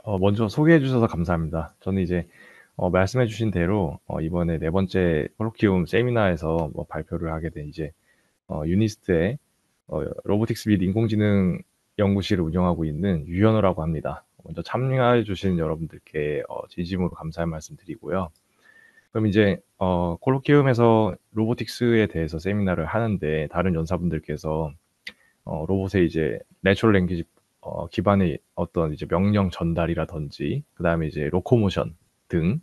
먼저 소개해 주셔서 감사합니다. 저는 이제 말씀해 주신 대로 이번에 네 번째 콜로키움 세미나에서 발표를 하게 된 이제 유니스트의 로보틱스 및 인공지능 연구실을 운영하고 있는 유현우라고 합니다. 먼저 참여해 주신 여러분들께 진심으로 감사의 말씀 드리고요. 그럼 이제 콜로키움에서 로보틱스에 대해서 세미나를 하는데 다른 연사분들께서 로봇의 이제 내추럴 랭귀지 기반의 어떤 이제 명령 전달이라든지 그다음에 이제 로코모션 등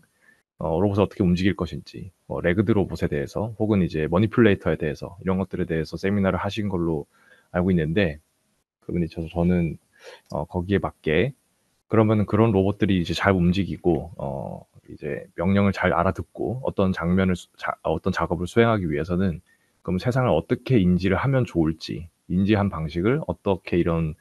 로봇을 어떻게 움직일 것인지 레그드 로봇에 대해서 혹은 이제 머니플레이터에 대해서 이런 것들에 대해서 세미나를 하신 걸로 알고 있는데 그분이 저는 거기에 맞게 그러면은 그런 로봇들이 이제 잘 움직이고 이제 명령을 잘 알아듣고 어떤 작업을 수행하기 위해서는 그럼 세상을 어떻게 인지를 하면 좋을지, 인지한 방식을 어떻게 이런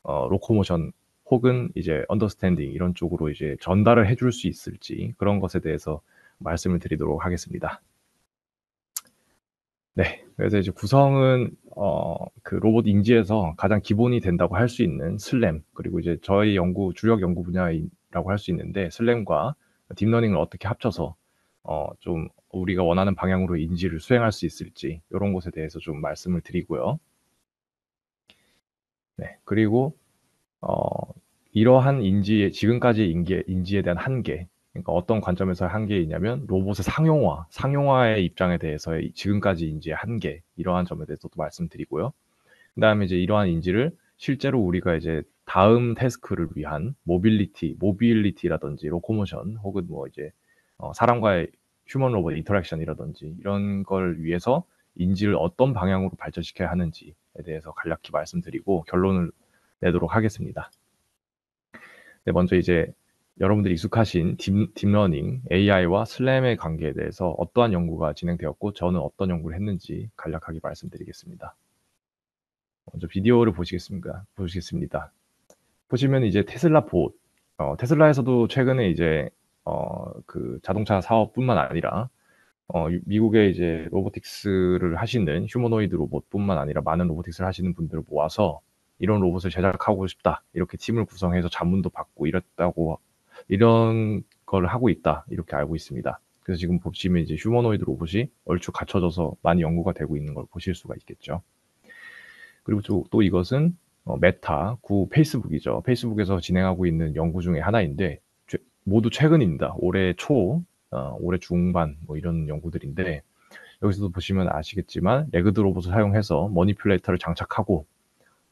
로코모션 혹은 이제 언더스탠딩 이런 쪽으로 이제 전달을 해줄 수 있을지 그런 것에 대해서 말씀을 드리도록 하겠습니다. 네. 그래서 이제 구성은 그 로봇 인지에서 가장 기본이 된다고 할 수 있는 슬램 그리고 이제 저희 주력 연구 분야라고 할 수 있는데 슬램과 딥러닝을 어떻게 합쳐서 좀 우리가 원하는 방향으로 인지를 수행할 수 있을지 요런 것에 대해서 좀 말씀을 드리고요. 네. 그리고 어 이러한 지금까지의 인지에 대한 한계, 그러니까 어떤 관점에서의 한계이냐면 로봇의 상용화의 입장에 대해서의 지금까지 인지의 한계, 이러한 점에 대해서도 말씀드리고요. 그다음에 이제 이러한 인지를 실제로 우리가 이제 다음 태스크를 위한 모빌리티라든지 로코모션 혹은 이제 사람과의 휴먼 로봇 인터랙션이라든지 이런 걸 위해서 인지를 어떤 방향으로 발전시켜야 하는지에 대해서 간략히 말씀드리고 결론을 내도록 하겠습니다. 네, 먼저 이제 여러분들이 익숙하신 딥러닝, AI와 슬램의 관계에 대해서 어떠한 연구가 진행되었고 저는 어떤 연구를 했는지 간략하게 말씀드리겠습니다. 먼저 비디오를 보시겠습니다. 보시면 이제 테슬라 테슬라에서도 최근에 이제 그 자동차 사업뿐만 아니라 미국의 이제 로보틱스를 하시는 휴머노이드 로봇뿐만 아니라 많은 로보틱스를 하시는 분들을 모아서 "이런 로봇을 제작하고 싶다." 이렇게 팀을 구성해서 자문도 받고 이런 걸 하고 있다. 이렇게 알고 있습니다. 그래서 지금 보시면 이제 휴머노이드 로봇이 얼추 갖춰져서 많이 연구가 되고 있는 걸 보실 수가 있겠죠. 그리고 또 이것은 메타, 구 페이스북이죠. 페이스북에서 진행하고 있는 연구 중에 하나인데 모두 최근입니다. 올해 중반 이런 연구들인데 여기서도 보시면 아시겠지만 레그드 로봇을 사용해서 머니플레이터를 장착하고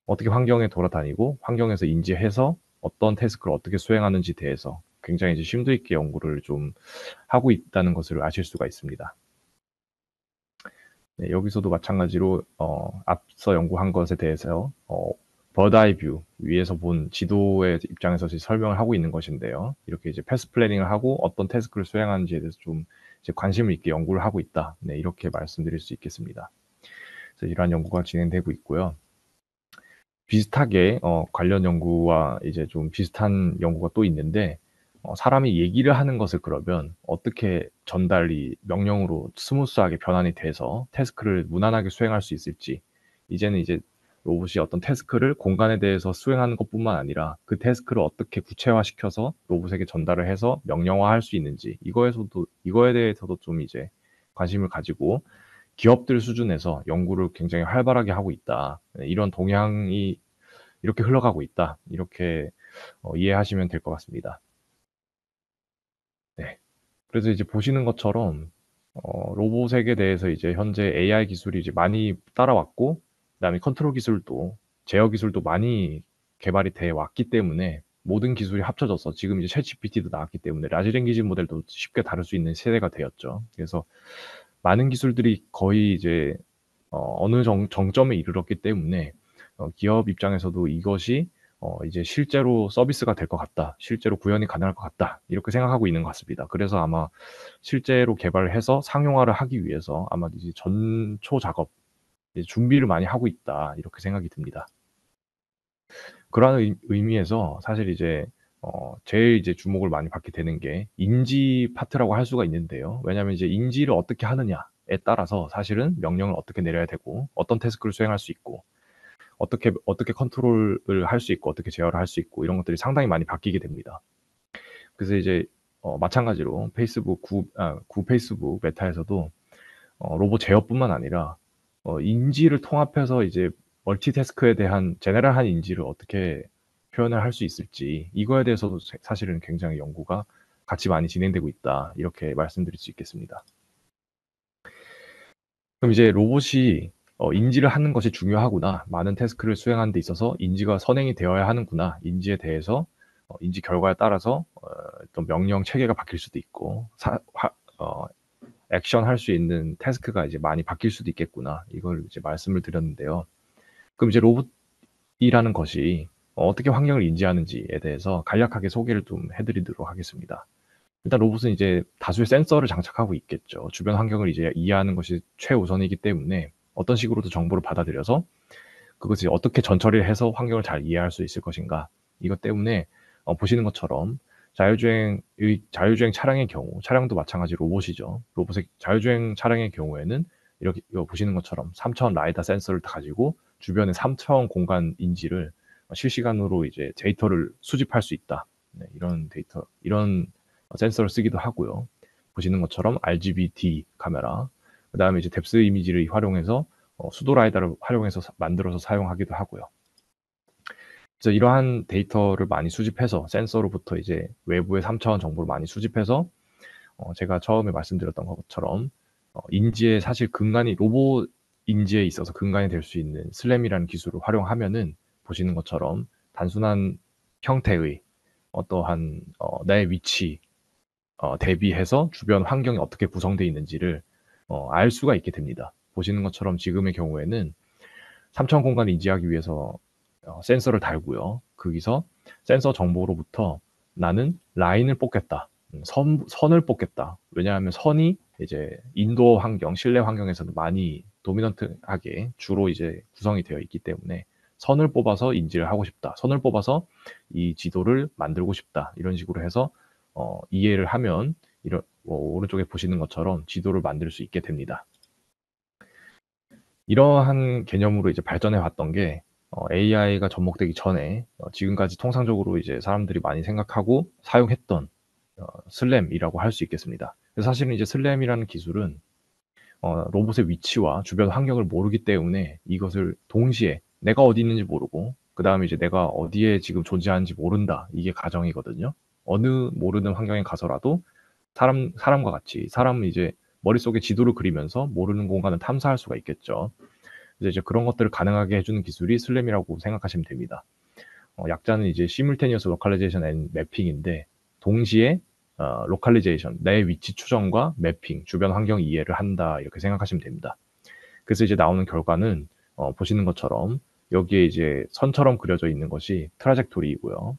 어떻게 환경에 돌아다니고 환경에서 인지해서 어떤 태스크를 어떻게 수행하는지 대해서 굉장히 이제 심도 있게 연구를 좀 하고 있다는 것을 아실 수가 있습니다. 네, 여기서도 마찬가지로 앞서 연구한 것에 대해서 버드 아이 뷰 위에서 본 지도의 입장에서 설명을 하고 있는 것인데요. 이렇게 이제 패스 플래닝을 하고 어떤 태스크를 수행하는지에 대해서 좀 이제 관심을 있게 연구를 하고 있다. 네, 이렇게 말씀드릴 수 있겠습니다. 그래서 이러한 연구가 진행되고 있고요. 비슷하게 관련 연구와 이제 좀 비슷한 연구가 또 있는데 사람이 얘기를 하는 것을 그러면 어떻게 전달이 명령으로 스무스하게 변환이 돼서 태스크를 무난하게 수행할 수 있을지, 이제는 이제 로봇이 어떤 태스크를 공간에 대해서 수행하는 것뿐만 아니라 그 태스크를 어떻게 구체화시켜서 로봇에게 전달을 해서 명령화할 수 있는지, 이거에 대해서도 좀 이제 관심을 가지고 기업들 수준에서 연구를 굉장히 활발하게 하고 있다. 네, 이런 동향이 이렇게 흘러가고 있다. 이렇게 이해하시면 될 것 같습니다. 네. 그래서 이제 보시는 것처럼 로봇에게 대해서 이제 현재 AI 기술이 이제 많이 따라왔고 그다음에 컨트롤 기술도 제어 기술도 많이 개발이 돼 왔기 때문에 모든 기술이 합쳐져서 지금 이제 챗GPT도 나왔기 때문에 라지 랭귀지 모델도 쉽게 다룰 수 있는 세대가 되었죠. 그래서 많은 기술들이 거의 이제 어느 정점에 이르렀기 때문에 기업 입장에서도 이것이 이제 '실제로 서비스가 될 것 같다. 실제로 구현이 가능할 것 같다.' 이렇게 생각하고 있는 것 같습니다. 그래서 아마 실제로 개발을 해서 상용화를 하기 위해서 아마 이제 전초 작업, 이제 '준비를 많이 하고 있다.' 이렇게 생각이 듭니다. 그러한 의미에서 사실 이제 제일 이제 주목을 많이 받게 되는 게 인지 파트라고 할 수가 있는데요. 왜냐하면 이제 인지를 어떻게 하느냐에 따라서 사실은 명령을 어떻게 내려야 되고 어떤 태스크를 수행할 수 있고 어떻게 컨트롤을 할 수 있고 어떻게 제어를 할 수 있고 이런 것들이 상당히 많이 바뀌게 됩니다. 그래서 이제 마찬가지로 페이스북 구 페이스북 메타에서도 로봇 제어뿐만 아니라 인지를 통합해서 이제 멀티태스크에 대한 제너럴한 인지를 어떻게 표현을 할 수 있을지 이거에 대해서도 사실은 굉장히 연구가 같이 많이 진행되고 있다. 이렇게 말씀드릴 수 있겠습니다. 그럼 이제 로봇이 인지를 하는 것이 중요하구나. 많은 태스크를 수행하는 데 있어서 인지가 선행이 되어야 하는구나. 인지에 대해서 인지 결과에 따라서 어떤 명령 체계가 바뀔 수도 있고 액션할 수 있는 태스크가 이제 많이 바뀔 수도 있겠구나. 이걸 이제 말씀을 드렸는데요. 그럼 이제 로봇이라는 것이 어떻게 환경을 인지하는지에 대해서 간략하게 소개를 좀 해 드리도록 하겠습니다. 일단 로봇은 이제 다수의 센서를 장착하고 있겠죠. 주변 환경을 이제 이해하는 것이 최우선이기 때문에 어떤 식으로도 정보를 받아들여서 그것이 어떻게 전처리를 해서 환경을 잘 이해할 수 있을 것인가. 이것 때문에 보시는 것처럼 자율주행 차량의 경우, 차량도 마찬가지 로봇이죠. 로봇의 자율주행 차량의 경우에는 이렇게 이거 보시는 것처럼 3차원 라이다 센서를 가지고 주변의 3차원 공간 인지를 실시간으로 이제 데이터를 수집할 수 있다. 네, 이런 센서를 쓰기도 하고요. 보시는 것처럼 RGB-D 카메라, 그다음에 이제 뎁스 이미지를 활용해서 수도 라이다를 활용해서 만들어서 사용하기도 하고요. 그래서 이러한 데이터를 많이 수집해서 센서로부터 이제 외부의 3차원 정보를 많이 수집해서 제가 처음에 말씀드렸던 것처럼 인지에 사실 근간이 로봇 인지에 있어서 근간이 될 수 있는 슬램이라는 기술을 활용하면은 보시는 것처럼 단순한 형태의 어떠한 내 위치 대비해서 주변 환경이 어떻게 구성되어 있는지를 알 수가 있게 됩니다. 보시는 것처럼 지금의 경우에는 3차원 공간을 인지하기 위해서 센서를 달고요. 거기서 센서 정보로부터 나는 라인을 뽑겠다. 선을 뽑겠다. 왜냐하면 선이 이제 인도어 환경, 실내 환경에서는 많이 도미넌트하게 주로 이제 구성이 되어 있기 때문에 선을 뽑아서 인지를 하고 싶다. 선을 뽑아서 이 지도를 만들고 싶다. 이런 식으로 해서 이해를 하면 오른쪽에 보시는 것처럼 지도를 만들 수 있게 됩니다. 이러한 개념으로 이제 발전해 왔던 게 AI가 접목되기 전에 지금까지 통상적으로 이제 사람들이 많이 생각하고 사용했던 슬램이라고 할 수 있겠습니다. 그래서 사실은 이제 슬램이라는 기술은 로봇의 위치와 주변 환경을 모르기 때문에 이것을 동시에 내가 어디 있는지 모르고 그다음에 이제 내가 어디에 지금 존재하는지 모른다. 이게 가정이거든요. 어느 모르는 환경에 가서라도 사람과 같이 사람은 이제 머릿속에 지도를 그리면서 모르는 공간을 탐사할 수가 있겠죠. 그래서 이제 그런 것들을 가능하게 해주는 기술이 슬램이라고 생각하시면 됩니다. 약자는 이제 Simultaneous Localization and Mapping인데 동시에 로컬리제이션, 내 위치 추정과 매핑, 주변 환경 이해를 한다 이렇게 생각하시면 됩니다. 그래서 이제 나오는 결과는 보시는 것처럼 여기에 이제 선처럼 그려져 있는 것이 트라젝토리이고요.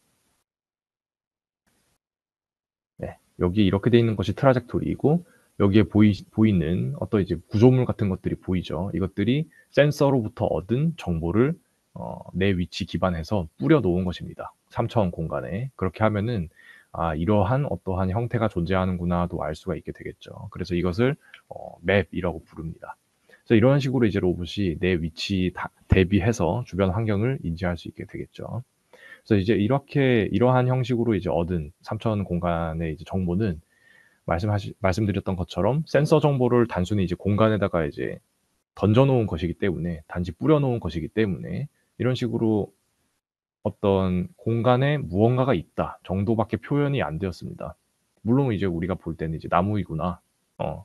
네, 여기 이렇게 돼 있는 것이 트라젝토리이고 여기에 보이는 어떤 이제 구조물 같은 것들이 보이죠. 이것들이 센서로부터 얻은 정보를 내 위치 기반해서 뿌려 놓은 것입니다. 3차원 공간에. 그렇게 하면은 이러한 어떠한 형태가 존재하는구나도 알 수가 있게 되겠죠. 그래서 이것을 맵이라고 부릅니다. 그래서 이런 식으로 이제 로봇이 내 위치 대비해서 주변 환경을 인지할 수 있게 되겠죠. 그래서 이제 이러한 형식으로 이제 얻은 3차원 공간의 이제 정보는 말씀드렸던 것처럼 센서 정보를 단순히 이제 공간에다가 이제 던져 놓은 것이기 때문에 단지 뿌려 놓은 것이기 때문에 이런 식으로 어떤 공간에 무언가가 있다 정도밖에 표현이 안 되었습니다. 물론 이제 우리가 볼 때는 이제 나무이구나, 어,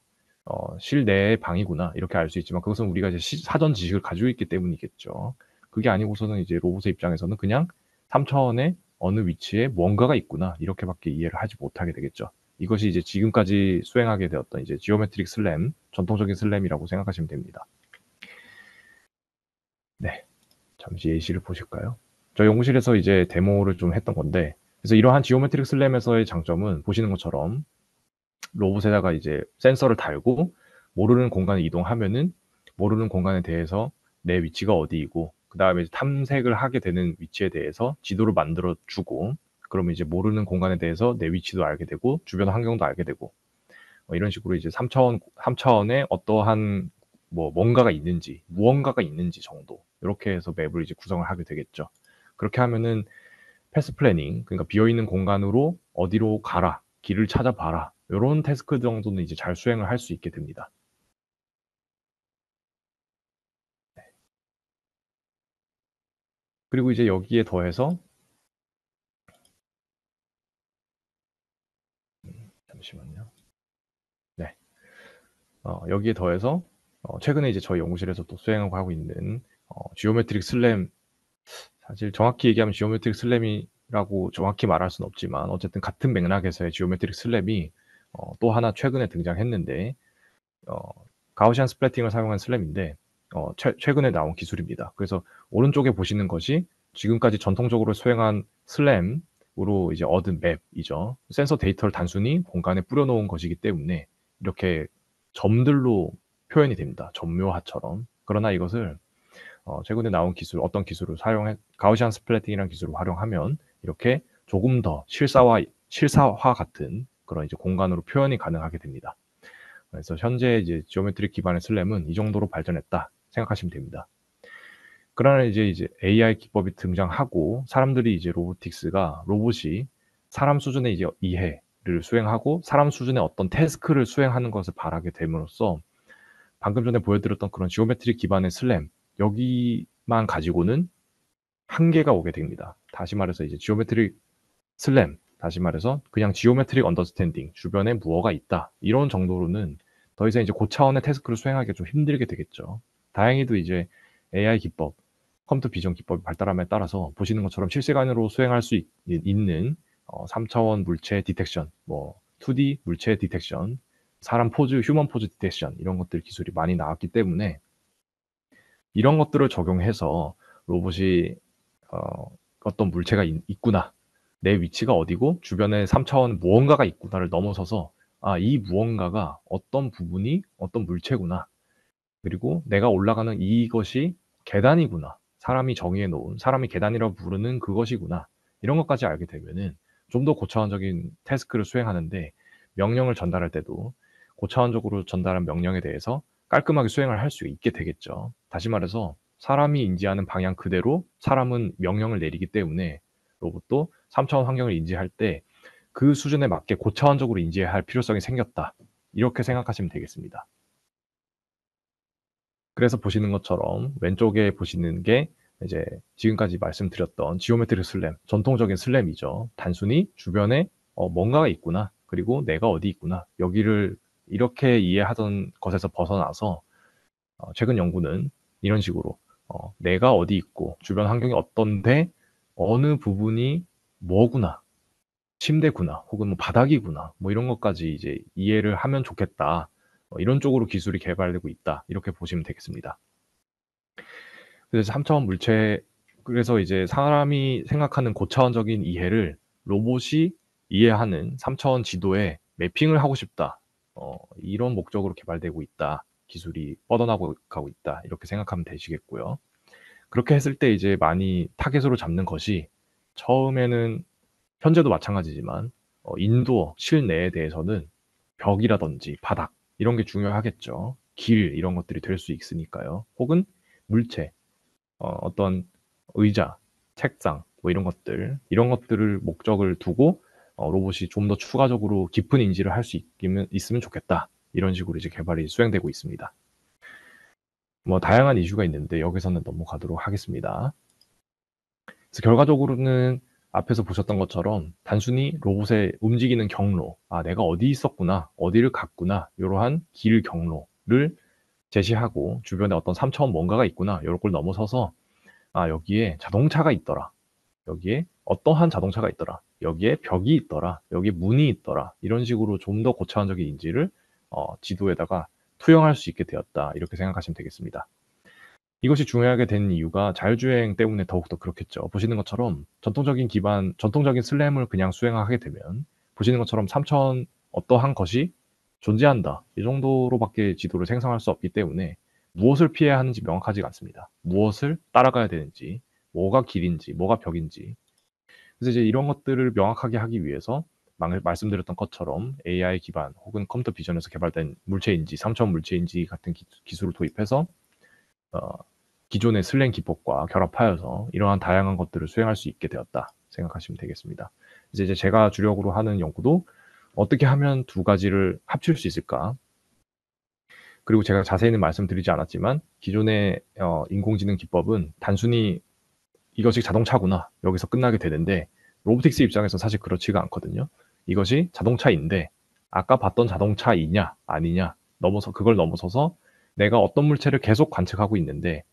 실내의 방이구나 이렇게 알 수 있지만 그것은 우리가 이제 사전 지식을 가지고 있기 때문이겠죠. 그게 아니고서는 이제 로봇의 입장에서는 그냥 3차원의 어느 위치에 무언가가 있구나 이렇게밖에 이해를 하지 못하게 되겠죠. 이것이 이제 지금까지 수행하게 되었던 이제 지오메트릭 슬램, 전통적인 슬램이라고 생각하시면 됩니다. 네, 잠시 예시를 보실까요? 저희 연구실에서 이제 데모를 좀 했던 건데, 그래서 이러한 지오메트릭 슬램에서의 장점은 보시는 것처럼 로봇에다가 이제 센서를 달고 모르는 공간에 이동하면은 모르는 공간에 대해서 내 위치가 어디이고 그다음에 탐색을 하게 되는 위치에 대해서 지도를 만들어 주고 그러면 이제 모르는 공간에 대해서 내 위치도 알게 되고 주변 환경도 알게 되고 이런 식으로 이제 3차원의 어떠한 뭔가가 있는지 무언가가 있는지 정도 이렇게 해서 맵을 이제 구성을 하게 되겠죠. 그렇게 하면은 패스 플래닝, 그러니까 비어 있는 공간으로 어디로 가라, 길을 찾아봐라. 요런 태스크 정도는 이제 잘 수행을 할 수 있게 됩니다. 그리고 이제 여기에 더해서 잠시만요. 네. 여기에 더해서 최근에 이제 저희 연구실에서 또 수행하고 하고 있는 지오메트릭 슬램, 사실 정확히 얘기하면 지오메트릭 슬램이라고 정확히 말할 수는 없지만 어쨌든 같은 맥락에서의 지오메트릭 슬램이 또 하나 최근에 등장했는데 어 가우시안 스플래팅을 사용한 슬램인데 최근에 나온 기술입니다. 그래서 오른쪽에 보시는 것이 지금까지 전통적으로 수행한 슬램으로 이제 얻은 맵이죠. 센서 데이터를 단순히 공간에 뿌려 놓은 것이기 때문에 이렇게 점들로 표현이 됩니다. 점묘화처럼. 그러나 이것을 최근에 나온 기술, 어떤 기술을 사용해 가우시안 스플래팅이라는 기술을 활용하면 이렇게 조금 더 실사화 같은 그런 이제 공간으로 표현이 가능하게 됩니다. 그래서 현재 이제 지오메트릭 기반의 슬램은 이 정도로 발전했다 생각하시면 됩니다. 그러나 이제 AI 기법이 등장하고 사람들이 이제 로봇이 사람 수준의 이제 이해를 수행하고 사람 수준의 어떤 태스크를 수행하는 것을 바라게 됨으로써 방금 전에 보여드렸던 그런 지오메트릭 기반의 슬램, 여기만 가지고는 한계가 오게 됩니다. 다시 말해서 이제 지오메트릭 슬램, 다시 말해서 그냥 지오메트릭 언더스탠딩, 주변에 무엇가 있다, 이런 정도로는 더 이상 이제 고차원의 태스크를 수행하기가 좀 힘들게 되겠죠. 다행히도 이제 AI 기법, 컴퓨터 비전 기법이 발달함에 따라서 보시는 것처럼 실시간으로 수행할 수 있는 3차원 물체 디텍션, 뭐 2D 물체 디텍션, 사람 포즈, 휴먼 포즈 디텍션, 이런 것들 기술이 많이 나왔기 때문에 이런 것들을 적용해서 로봇이 어떤 물체가 있구나, 내 위치가 어디고 주변에 3차원 무언가가 있구나를 넘어서서 이 무언가가 어떤 부분이 어떤 물체구나, 그리고 내가 올라가는 이것이 계단이구나, 사람이 정의해 놓은, 사람이 계단이라고 부르는 그것이구나, 이런 것까지 알게 되면은 좀 더 고차원적인 태스크를 수행하는데, 명령을 전달할 때도 고차원적으로 전달한 명령에 대해서 깔끔하게 수행을 할 수 있게 되겠죠. 다시 말해서 사람이 인지하는 방향 그대로 사람은 명령을 내리기 때문에 로봇도 3차원 환경을 인지할 때 그 수준에 맞게 고차원적으로 인지해야 할 필요성이 생겼다, 이렇게 생각하시면 되겠습니다. 그래서 보시는 것처럼 왼쪽에 보시는 게 이제 지금까지 말씀드렸던 지오메트릭 슬램, 전통적인 슬램이죠. 단순히 주변에 뭔가가 있구나, 그리고 내가 어디 있구나, 여기를 이렇게 이해하던 것에서 벗어나서 최근 연구는 이런 식으로 내가 어디 있고 주변 환경이 어떤데 어느 부분이 뭐구나, 침대구나, 혹은 뭐 바닥이구나, 뭐 이런 것까지 이제 이해를 하면 좋겠다. 이런 쪽으로 기술이 개발되고 있다, 이렇게 보시면 되겠습니다. 그래서 3차원 물체, 그래서 이제 사람이 생각하는 고차원적인 이해를 로봇이 이해하는 3차원 지도에 매핑을 하고 싶다. 이런 목적으로 개발되고 있다. 기술이 뻗어나고 가고 있다, 이렇게 생각하면 되시겠고요. 그렇게 했을 때 이제 많이 타겟으로 잡는 것이, 처음에는 현재도 마찬가지지만 인도어 실내에 대해서는 벽이라든지 바닥, 이런 게 중요하겠죠. 길, 이런 것들이 될 수 있으니까요. 혹은 물체, 어떤 의자, 책상, 뭐 이런 것들을 목적을 두고 로봇이 좀 더 추가적으로 깊은 인지를 할 수 있으면 좋겠다, 이런 식으로 이제 개발이 수행되고 있습니다. 뭐 다양한 이슈가 있는데 여기서는 넘어가도록 하겠습니다. 그래서 결과적으로는 앞에서 보셨던 것처럼 단순히 로봇의 움직이는 경로, 내가 어디 있었구나, 어디를 갔구나, 이러한 길 경로를 제시하고 주변에 어떤 3차원 뭔가가 있구나, 이걸 넘어서서 여기에 자동차가 있더라, 여기에 어떠한 자동차가 있더라, 여기에 벽이 있더라, 여기에 문이 있더라, 이런 식으로 좀 더 고차원적인 인지를 지도에다가 투영할 수 있게 되었다, 이렇게 생각하시면 되겠습니다. 이것이 중요하게 된 이유가 자율주행 때문에 더욱더 그렇겠죠. 보시는 것처럼 전통적인 슬램을 그냥 수행하게 되면 보시는 것처럼 3차원 어떠한 것이 존재한다, 이 정도로밖에 지도를 생성할 수 없기 때문에 무엇을 피해야 하는지 명확하지가 않습니다. 무엇을 따라가야 되는지, 뭐가 길인지, 뭐가 벽인지. 그래서 이제 이런 것들을 명확하게 하기 위해서 말씀드렸던 것처럼 AI 기반 혹은 컴퓨터 비전에서 개발된 물체인지, 3차원 물체인지 같은 기술을 도입해서 어, 기존의 슬랭 기법과 결합하여서 이러한 다양한 것들을 수행할 수 있게 되었다 생각하시면 되겠습니다. 이제 제가 주력으로 하는 연구도 어떻게 하면 두 가지를 합칠 수 있을까? 그리고 제가 자세히는 말씀드리지 않았지만 기존의 인공지능 기법은 단순히 '이것이 자동차구나.' 여기서 끝나게 되는데 로보틱스 입장에서 사실 그렇지가 않거든요. 이것이 자동차인데 아까 봤던 자동차이냐 아니냐 그걸 넘어서서 내가 어떤 물체를 계속 관측하고 있는데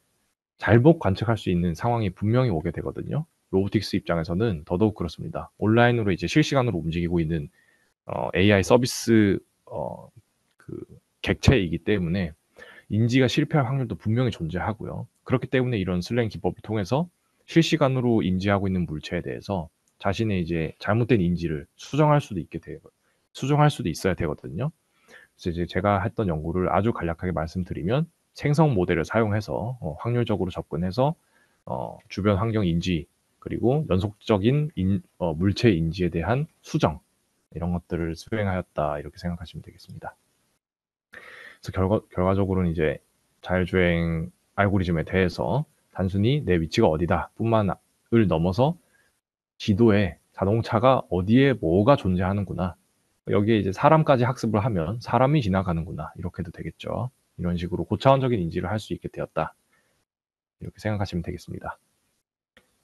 잘못 관측할 수 있는 상황이 분명히 오게 되거든요. 로보틱스 입장에서는 더더욱 그렇습니다. 온라인으로 이제 실시간으로 움직이고 있는 AI 서비스 그 객체이기 때문에 인지가 실패할 확률도 분명히 존재하고요. 그렇기 때문에 이런 슬랭 기법을 통해서 실시간으로 인지하고 있는 물체에 대해서 자신의 이제 잘못된 인지를 수정할 수도 있어야 되거든요. 그래서 이제 제가 했던 연구를 아주 간략하게 말씀드리면 생성 모델을 사용해서 확률적으로 접근해서 주변 환경 인지 그리고 연속적인 물체 인지에 대한 수정 이런 것들을 수행하였다 이렇게 생각하시면 되겠습니다. 그래서 결과적으로는 이제 자율주행 알고리즘에 대해서 단순히 내 위치가 어디다 뿐만을 넘어서 지도에 자동차가 어디에 뭐가 존재하는구나. 여기에 이제 사람까지 학습을 하면 '사람이 지나가는구나.' 이렇게도 되겠죠. 이런 식으로 고차원적인 인지를 할 수 있게 되었다. 이렇게 생각하시면 되겠습니다.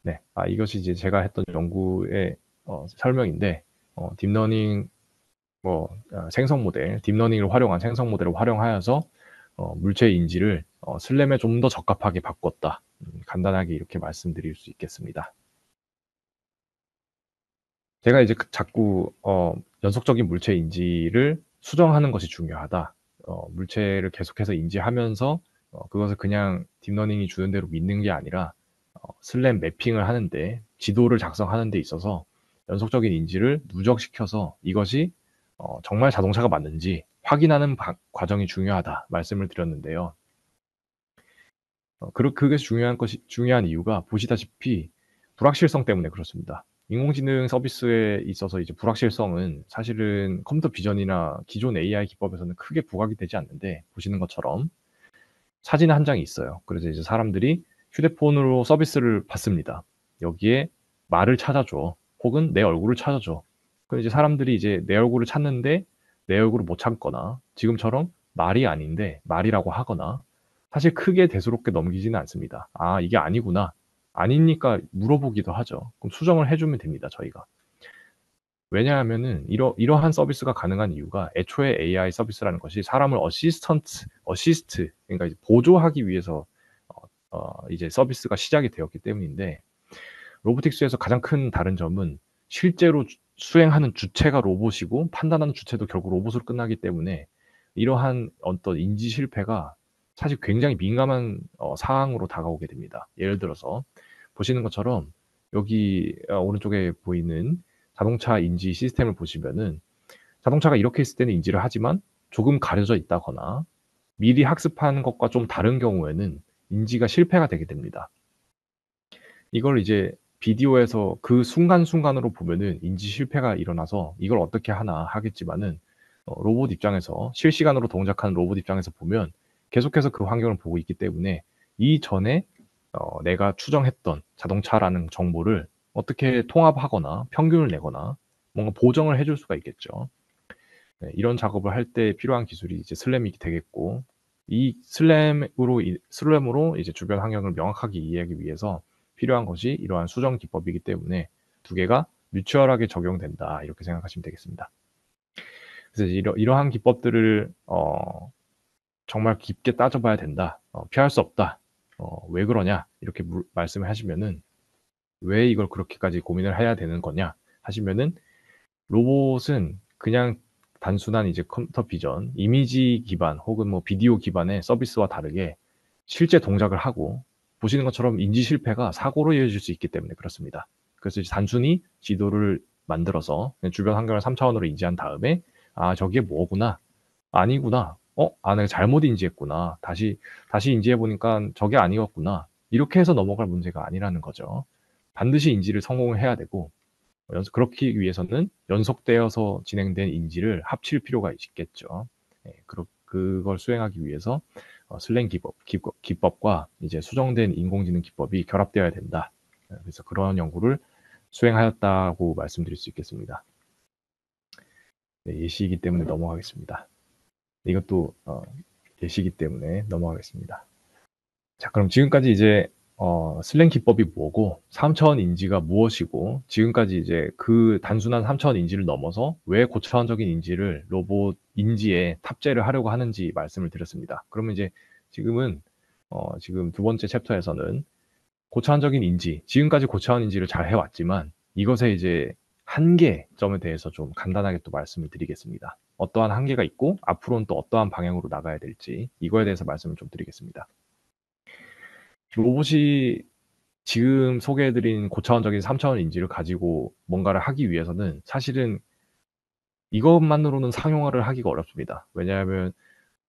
네. 이것이 이제 제가 했던 연구의 설명인데 딥러닝 생성 모델, 딥러닝을 활용한 생성 모델을 활용하여서 물체 인지를 슬램에 좀 더 적합하게 바꿨다. 간단하게 이렇게 말씀드릴 수 있겠습니다. 제가 이제 자꾸 연속적인 물체 인지를 수정하는 것이 중요하다. 물체를 계속해서 인지하면서 그것을 그냥 딥러닝이 주는 대로 믿는 게 아니라 슬램 매핑을 하는데 지도를 작성하는 데 있어서 연속적인 인지를 누적시켜서 이것이 정말 자동차가 맞는지 확인하는 과정이 중요하다 말씀을 드렸는데요. 그게 중요한 이유가 보시다시피 불확실성 때문에 그렇습니다. 인공지능 서비스에 있어서 이제 불확실성은 사실은 컴퓨터 비전이나 기존 AI 기법에서는 크게 부각이 되지 않는데 보시는 것처럼 사진 한 장이 있어요. 그래서 이제 사람들이 휴대폰으로 서비스를 받습니다. 여기에 말을 찾아줘. 혹은 내 얼굴을 찾아줘. 그럼 이제 사람들이 이제 내 얼굴을 찾는데 내 얼굴을 못 찾거나 지금처럼 말이 아닌데 말이라고 하거나 사실 크게 대수롭게 넘기지는 않습니다. '아 이게 아니구나.' 아니니까 물어보기도 하죠. 그럼 수정을 해 주면 됩니다, 저희가. 왜냐하면은 이러한 서비스가 가능한 이유가 애초에 AI 서비스라는 것이 사람을 어시스트 그러니까 이제 보조하기 위해서 이제 서비스가 시작이 되었기 때문인데 로보틱스에서 가장 큰 다른 점은 실제로 수행하는 주체가 로봇이고 판단하는 주체도 결국 로봇으로 끝나기 때문에 이러한 어떤 인지 실패가 사실 굉장히 민감한 사항으로 다가오게 됩니다. 예를 들어서 보시는 것처럼 여기 오른쪽에 보이는 자동차 인지 시스템을 보시면은 자동차가 이렇게 있을 때는 인지를 하지만 조금 가려져 있다거나 미리 학습한 것과 좀 다른 경우에는 인지가 실패가 되게 됩니다. 이걸 이제 비디오에서 그 순간순간으로 보면은 인지 실패가 일어나서 '이걸 어떻게 하나.' 하겠지만은 로봇 입장에서 실시간으로 동작하는 로봇 입장에서 보면 계속해서 그 환경을 보고 있기 때문에 이전에 내가 추정했던 자동차라는 정보를 어떻게 통합하거나 평균을 내거나 뭔가 보정을 해줄 수가 있겠죠. 네, 이런 작업을 할 때 필요한 기술이 이제 슬램이 되겠고 이 슬램으로 이제 주변 환경을 명확하게 이해하기 위해서 필요한 것이 이러한 수정 기법이기 때문에 두 개가 뮤추얼하게 적용된다 이렇게 생각하시면 되겠습니다. 그래서 이러한 기법들을 정말 깊게 따져봐야 된다. 피할 수 없다. 왜 그러냐 이렇게 말씀을 하시면은 왜 이걸 그렇게까지 고민을 해야 되는 거냐 하시면은 로봇은 그냥 단순한 이제 컴퓨터 비전, 이미지 기반 혹은 뭐 비디오 기반의 서비스와 다르게 실제 동작을 하고 보시는 것처럼 인지 실패가 사고로 이어질 수 있기 때문에 그렇습니다. 그래서 이제 단순히 지도를 만들어서 그냥 주변 환경을 3 차원으로 인지한 다음에 '아 저게 뭐구나. 아니구나. 내가 잘못 인지했구나. 다시 인지해 보니깐 저게 아니었구나.' 이렇게 해서 넘어갈 문제가 아니라는 거죠. 반드시 인지를 성공을 해야 되고 그렇기 위해서는 연속되어서 진행된 인지를 합칠 필요가 있겠죠. 예. 그걸 수행하기 위해서 슬랭 기법과 이제 수정된 인공지능 기법이 결합되어야 된다. 그래서 그런 연구를 수행하였다고 말씀드릴 수 있겠습니다. 네, 예시이기 때문에 넘어가겠습니다. 이것도 예시이기 때문에 넘어가겠습니다. 자, 그럼 지금까지 이제 슬랭 기법이 뭐고 3차원 인지가 무엇이고 지금까지 이제 그 단순한 3차원 인지를 넘어서 왜 고차원적인 인지를 로봇 인지에 탑재를 하려고 하는지 말씀을 드렸습니다. 그러면 이제 지금은 지금 두 번째 챕터에서는 고차원적인 인지, 지금까지 고차원 인지를 잘 해왔지만 이것의 이제 한계점에 대해서 좀 간단하게 또 말씀을 드리겠습니다. 어떠한 한계가 있고 앞으로는 또 어떠한 방향으로 나가야 될지 이거에 대해서 말씀을 좀 드리겠습니다. 로봇이 지금 소개해드린 고차원적인 3차원 인지를 가지고 뭔가를 하기 위해서는 사실은 이것만으로는 상용화를 하기가 어렵습니다. 왜냐하면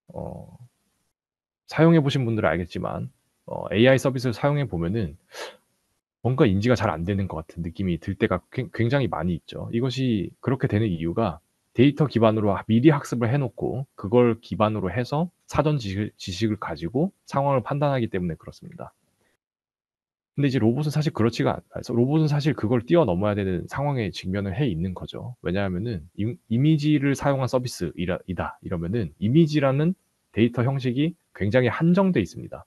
어, 사용해 보신 분들은 알겠지만 AI 서비스를 사용해 보면은 뭔가 인지가 잘 안 되는 것 같은 느낌이 들 때가 굉장히 많이 있죠. 이것이 그렇게 되는 이유가 데이터 기반으로 미리 학습을 해놓고 그걸 기반으로 해서 사전 지식을 가지고 상황을 판단하기 때문에 그렇습니다. 근데 이제 로봇은 사실 그렇지가 않아서 로봇은 사실 그걸 뛰어넘어야 되는 상황에 직면을 해 있는 거죠. 왜냐하면은 이미지를 사용한 서비스이다 이러면은 이미지라는 데이터 형식이 굉장히 한정돼 있습니다.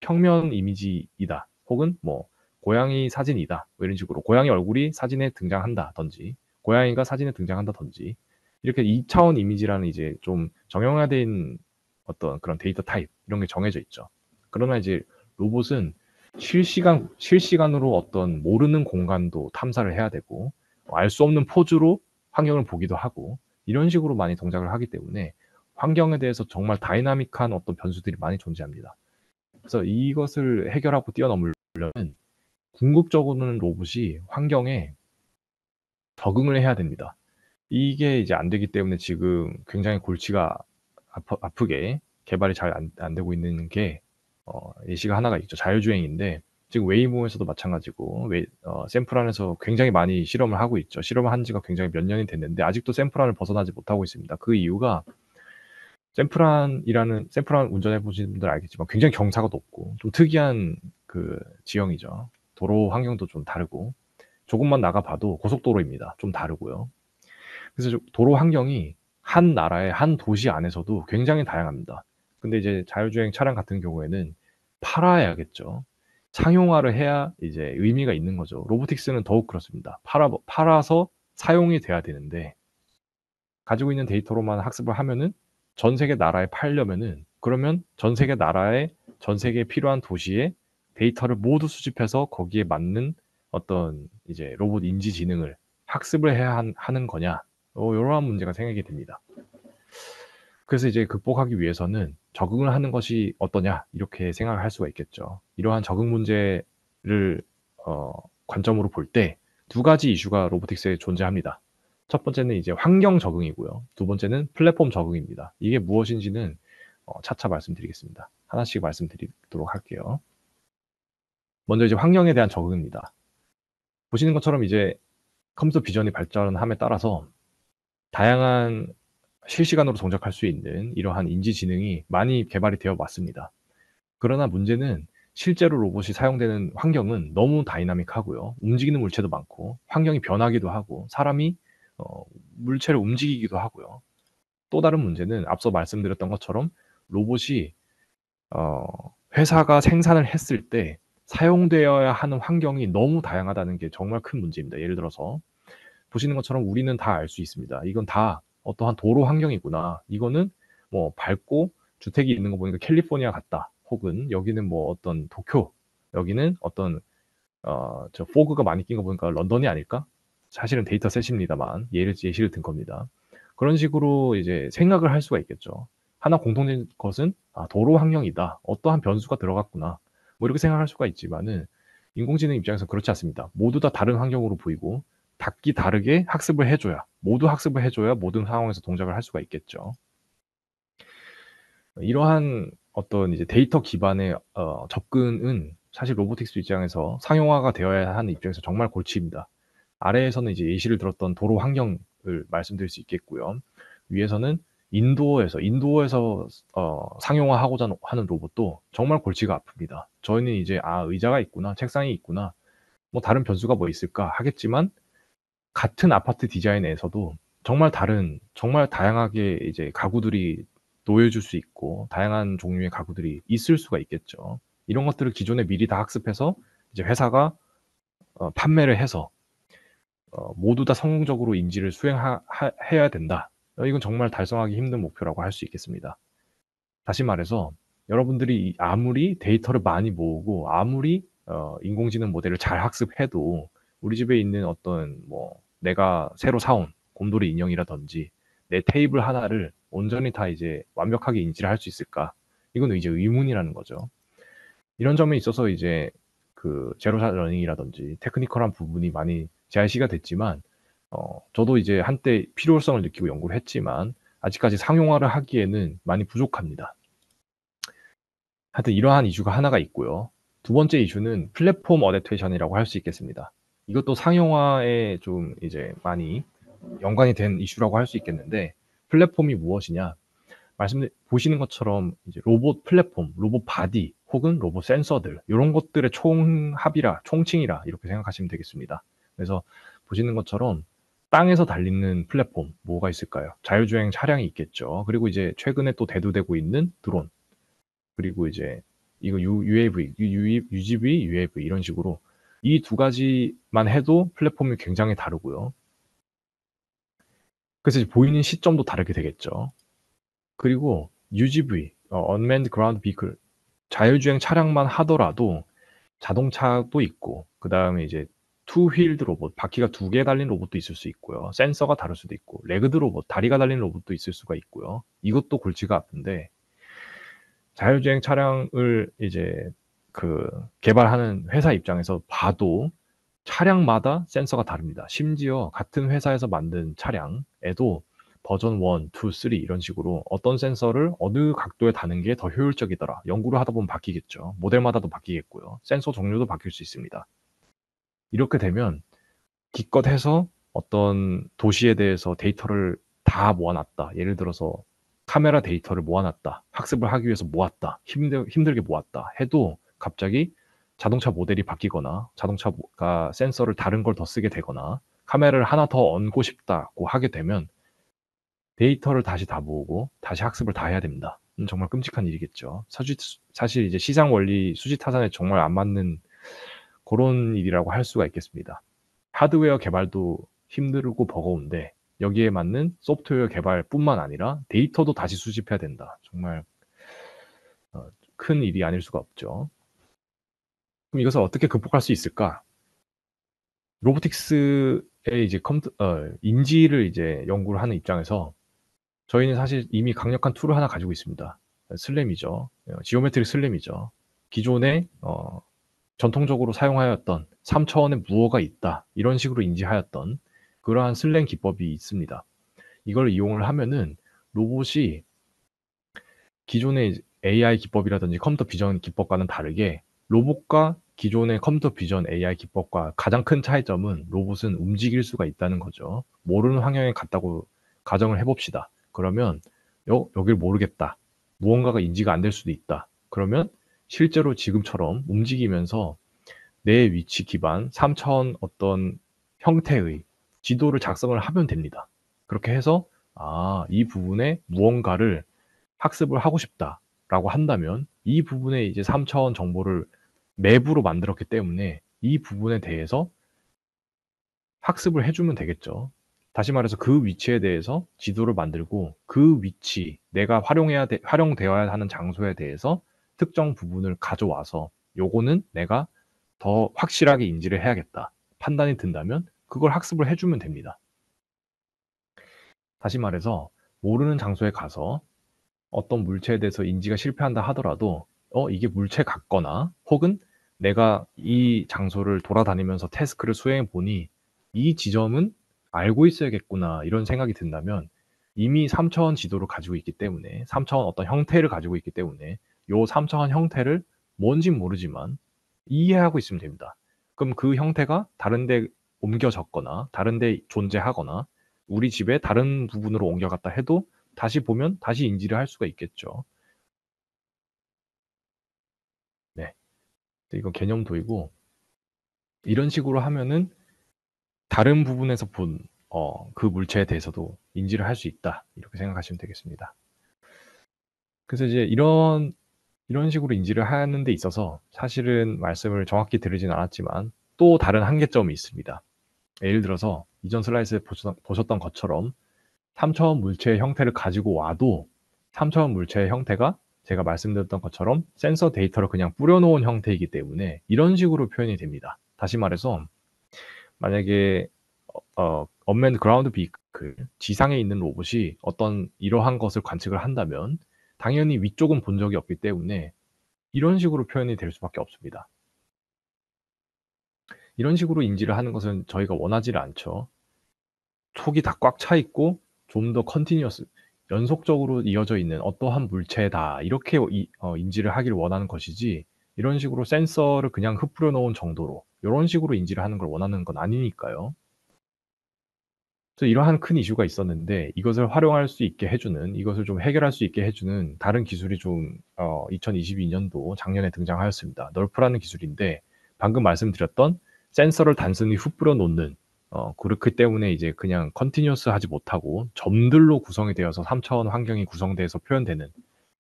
평면 이미지이다. 혹은 뭐 고양이 사진이다. 뭐 이런 식으로 고양이 얼굴이 사진에 등장한다든지 고양이가 사진에 등장한다든지 이렇게 2차원 이미지라는 이제 좀 정형화된 어떤 그런 데이터 타입 이런 게 정해져 있죠. 그러나 이제 로봇은 실시간으로 어떤 모르는 공간도 탐사를 해야 되고 알 수 없는 포즈로 환경을 보기도 하고 이런 식으로 많이 동작을 하기 때문에 환경에 대해서 정말 다이나믹한 어떤 변수들이 많이 존재합니다. 그래서 이것을 해결하고 뛰어넘으려면 궁극적으로는 로봇이 환경에 적응을 해야 됩니다. 이게 이제 안 되기 때문에 지금 굉장히 골치가 아프게 개발이 잘 안 되고 있는 게 예시가 하나가 있죠. 자율주행인데 지금 웨이모에서도 마찬가지고 샌프란에서 굉장히 많이 실험을 하고 있죠. 실험을 한 지가 굉장히 몇 년이 됐는데 아직도 샌프란을 벗어나지 못하고 있습니다. 그 이유가 샌프란 운전해 보신 분들 알겠지만 굉장히 경사가 높고 좀 특이한 그 지형이죠. 도로 환경도 좀 다르고 조금만 나가 봐도 고속도로입니다. 좀 다르고요. 그래서 도로 환경이 한 나라의 한 도시 안에서도 굉장히 다양합니다. 근데 이제 자율주행 차량 같은 경우에는 팔아야겠죠. 상용화를 해야 이제 의미가 있는 거죠. 로보틱스는 더욱 그렇습니다. 팔아서 사용이 돼야 되는데 가지고 있는 데이터로만 학습을 하면은 전 세계 나라에 팔려면은 그러면 전 세계 나라에 전 세계에 필요한 도시에 데이터를 모두 수집해서 거기에 맞는 어떤 이제 로봇 인지지능을 학습을 해야 하는 거냐 이러한 문제가 생기게 됩니다. 그래서 이제 극복하기 위해서는 적응을 하는 것이 어떠냐 이렇게 생각을 할 수가 있겠죠. 이러한 적응 문제를 관점으로 볼 때 두 가지 이슈가 로보틱스에 존재합니다. 첫 번째는 이제 환경 적응이고요. 두 번째는 플랫폼 적응입니다. 이게 무엇인지는 차차 말씀드리겠습니다. 하나씩 말씀드리도록 할게요. 먼저 이제 환경에 대한 적응입니다. 보시는 것처럼 이제 컴퓨터 비전이 발전함에 따라서 다양한 실시간으로 동작할 수 있는 이러한 인지지능이 많이 개발이 되어 왔습니다. 그러나 문제는 실제로 로봇이 사용되는 환경은 너무 다이나믹하고요. 움직이는 물체도 많고 환경이 변하기도 하고 사람이 물체를 움직이기도 하고요. 또 다른 문제는 앞서 말씀드렸던 것처럼 로봇이 어 회사가 생산을 했을 때 사용되어야 하는 환경이 너무 다양하다는 게 정말 큰 문제입니다. 예를 들어서 보시는 것처럼 우리는 다 알 수 있습니다. 이건 다 어떠한 도로 환경이구나. 이거는 뭐 밝고 주택이 있는 거 보니까 캘리포니아 같다. 혹은 여기는 뭐 어떤 도쿄, 여기는 어떤 저 포그가 많이 낀 거 보니까 런던이 아닐까? 사실은 데이터셋입니다만 예시를 든 겁니다. 그런 식으로 이제 생각을 할 수가 있겠죠. 하나 공통된 것은 도로 환경이다. 어떠한 변수가 들어갔구나. 뭐 이렇게 생각할 수가 있지만은 인공지능 입장에서 그렇지 않습니다. 모두 다 다른 환경으로 보이고 각기 다르게 학습을 해줘야 모두 학습을 해줘야 모든 상황에서 동작을 할 수가 있겠죠. 이러한 어떤 이제 데이터 기반의 접근은 사실 로보틱스 입장에서 상용화가 되어야 하는 입장에서 정말 골치입니다. 아래에서는 이제 예시를 들었던 도로 환경을 말씀드릴 수 있겠고요. 위에서는 인도어에서 상용화하고자 하는 로봇도 정말 골치가 아픕니다. 저희는 이제 의자가 있구나, 책상이 있구나. 뭐 다른 변수가 뭐 있을까 하겠지만 같은 아파트 디자인에서도 정말 다양하게 이제 가구들이 놓여질 수 있고 다양한 종류의 가구들이 있을 수가 있겠죠. 이런 것들을 기존에 미리 다 학습해서 이제 회사가 판매를 해서 모두 다 성공적으로 인지를 수행하 하 해야 된다. 이건 정말 달성하기 힘든 목표라고 할 수 있겠습니다. 다시 말해서 여러분들이 아무리 데이터를 많이 모으고 아무리 인공지능 모델을 잘 학습해도 우리 집에 있는 어떤 뭐 내가 새로 사온 곰돌이 인형이라든지 내 테이블 하나를 온전히 다 이제 완벽하게 인지를 할 수 있을까? 이건 이제 의문이라는 거죠. 이런 점에 있어서 이제 그 제로 러닝이라든지 테크니컬한 부분이 많이 제시가 됐지만 저도 이제 한때 필요성을 느끼고 연구를 했지만 아직까지 상용화를 하기에는 많이 부족합니다. 하여튼 이러한 이슈가 하나가 있고요. 두 번째 이슈는 플랫폼 어댑테이션이라고 할 수 있겠습니다. 이것도 상용화에 좀 이제 많이 연관이 된 이슈라고 할 수 있겠는데 플랫폼이 무엇이냐? 보시는 것처럼 이제 로봇 플랫폼, 로봇 바디 혹은 로봇 센서들 요런 것들의 총합이라 총칭이라 이렇게 생각하시면 되겠습니다. 그래서 보시는 것처럼 땅에서 달리는 플랫폼 뭐가 있을까요? 자율주행 차량이 있겠죠. 그리고 이제 최근에 또 대두되고 있는 드론 그리고 이제 이거 UAV, UGV, UAV 이런 식으로 이 두 가지만 해도 플랫폼이 굉장히 다르고요. 그래서 이제 보이는 시점도 다르게 되겠죠. 그리고 UGV, Unmanned Ground Vehicle 자율주행 차량만 하더라도 자동차도 있고 그다음에 이제 투 휠드 로봇, 바퀴가 2개 달린 로봇도 있을 수 있고요. 센서가 다를 수도 있고 레그드 로봇, 다리가 달린 로봇도 있을 수가 있고요. 이것도 골치가 아픈데 자율주행 차량을 이제 그 개발하는 회사 입장에서 봐도 차량마다 센서가 다릅니다. 심지어 같은 회사에서 만든 차량에도 버전 1, 2, 3 이런 식으로 어떤 센서를 어느 각도에 다는 게 더 효율적이더라. 연구를 하다 보면 바뀌겠죠. 모델마다도 바뀌겠고요. 센서 종류도 바뀔 수 있습니다. 이렇게 되면 기껏해서 어떤 도시에 대해서 데이터를 다 모아놨다. 예를 들어서 카메라 데이터를 모아놨다. 학습을 하기 위해서 모았다. 힘들게 모았다. 해도 갑자기 자동차 모델이 바뀌거나 자동차가 센서를 다른 걸 더 쓰게 되거나 카메라를 하나 더 얹고 싶다고 하게 되면 데이터를 다시 다 모으고 다시 학습을 다 해야 됩니다. 정말 끔찍한 일이겠죠. 사실 이제 시장 원리 수지타산에 정말 안 맞는 그런 일이라고 할 수가 있겠습니다. 하드웨어 개발도 힘들고 버거운데 여기에 맞는 소프트웨어 개발뿐만 아니라 데이터도 다시 수집해야 된다. 정말 큰 일이 아닐 수가 없죠. 그럼 이것을 어떻게 극복할 수 있을까? 로보틱스의 이제 인지를 이제 연구를 하는 입장에서 저희는 사실 이미 강력한 툴을 하나 가지고 있습니다. 슬램이죠. 지오메트릭 슬램이죠. 기존에 전통적으로 사용하였던 3차원의 무어가 있다. 이런 식으로 인지하였던 그러한 슬램 기법이 있습니다. 이걸 이용을 하면은 로봇이 기존의 AI 기법이라든지 컴퓨터 비전 기법과는 다르게 로봇과 기존의 컴퓨터 비전 AI 기법과 가장 큰 차이점은 로봇은 움직일 수가 있다는 거죠. 모르는 환경에 갔다고 가정을 해봅시다. 그러면 여길 모르겠다. 무언가가 인지가 안 될 수도 있다. 그러면 실제로 지금처럼 움직이면서 내 위치 기반 3차원 어떤 형태의 지도를 작성을 하면 됩니다. 그렇게 해서 이 부분에 무언가를 학습을 하고 싶다라고 한다면 이 부분에 이제 3차원 정보를 맵으로 만들었기 때문에 이 부분에 대해서 학습을 해주면 되겠죠. 다시 말해서 그 위치에 대해서 지도를 만들고 그 위치, 내가 활용되어야 하는 장소에 대해서 특정 부분을 가져와서 요거는 내가 더 확실하게 인지를 해야겠다. 판단이 든다면 그걸 학습을 해주면 됩니다. 다시 말해서 모르는 장소에 가서 어떤 물체에 대해서 인지가 실패한다 하더라도 이게 물체 같거나 혹은 내가 이 장소를 돌아다니면서 태스크를 수행해 보니 이 지점은 알고 있어야겠구나 이런 생각이 든다면 이미 3차원 지도를 가지고 있기 때문에 3차원 어떤 형태를 가지고 있기 때문에 요 3차원 형태를 뭔진 모르지만 이해하고 있으면 됩니다. 그럼 그 형태가 다른 데 옮겨졌거나 다른 데 존재하거나 우리 집의 다른 부분으로 옮겨갔다 해도 다시 보면 다시 인지를 할 수가 있겠죠. 네. 이건 개념도이고 이런 식으로 하면은 다른 부분에서 본 그 물체에 대해서도 인지를 할 수 있다. 이렇게 생각하시면 되겠습니다. 그래서 이제 이런 식으로 인지를 하는 데 있어서 사실은 말씀을 정확히 들으진 않았지만 또 다른 한계점이 있습니다. 예를 들어서 이전 슬라이드에 보셨던 것처럼 3차원 물체의 형태를 가지고 와도 3차원 물체의 형태가 제가 말씀드렸던 것처럼 센서 데이터를 그냥 뿌려놓은 형태이기 때문에 이런 식으로 표현이 됩니다. 다시 말해서 만약에 언맨드 그라운드 비클 지상에 있는 로봇이 어떤 이러한 것을 관측을 한다면 당연히 위쪽은 본 적이 없기 때문에 이런 식으로 표현이 될 수밖에 없습니다. 이런 식으로 인지를 하는 것은 저희가 원하지를 않죠. 속이 다 꽉 차 있고 좀 더 컨티니어스 연속적으로 이어져 있는 어떠한 물체다 이렇게 인지를 하기를 원하는 것이지 이런 식으로 센서를 그냥 흩뿌려 놓은 정도로 요런 식으로 인지를 하는 걸 원하는 건 아니니까요. 그래서 이러한 큰 이슈가 있었는데 이것을 활용할 수 있게 해 주는 이것을 좀 해결할 수 있게 해 주는 다른 기술이 좀 2022 년도 작년에 등장하였습니다. 널프라는 기술인데 방금 말씀드렸던 센서를 단순히 흩뿌려 놓는 그렇기 때문에 이제 그냥 컨티니어스하지 못하고 점들로 구성이 되어서 3 차원 환경이 구성돼서 표현되는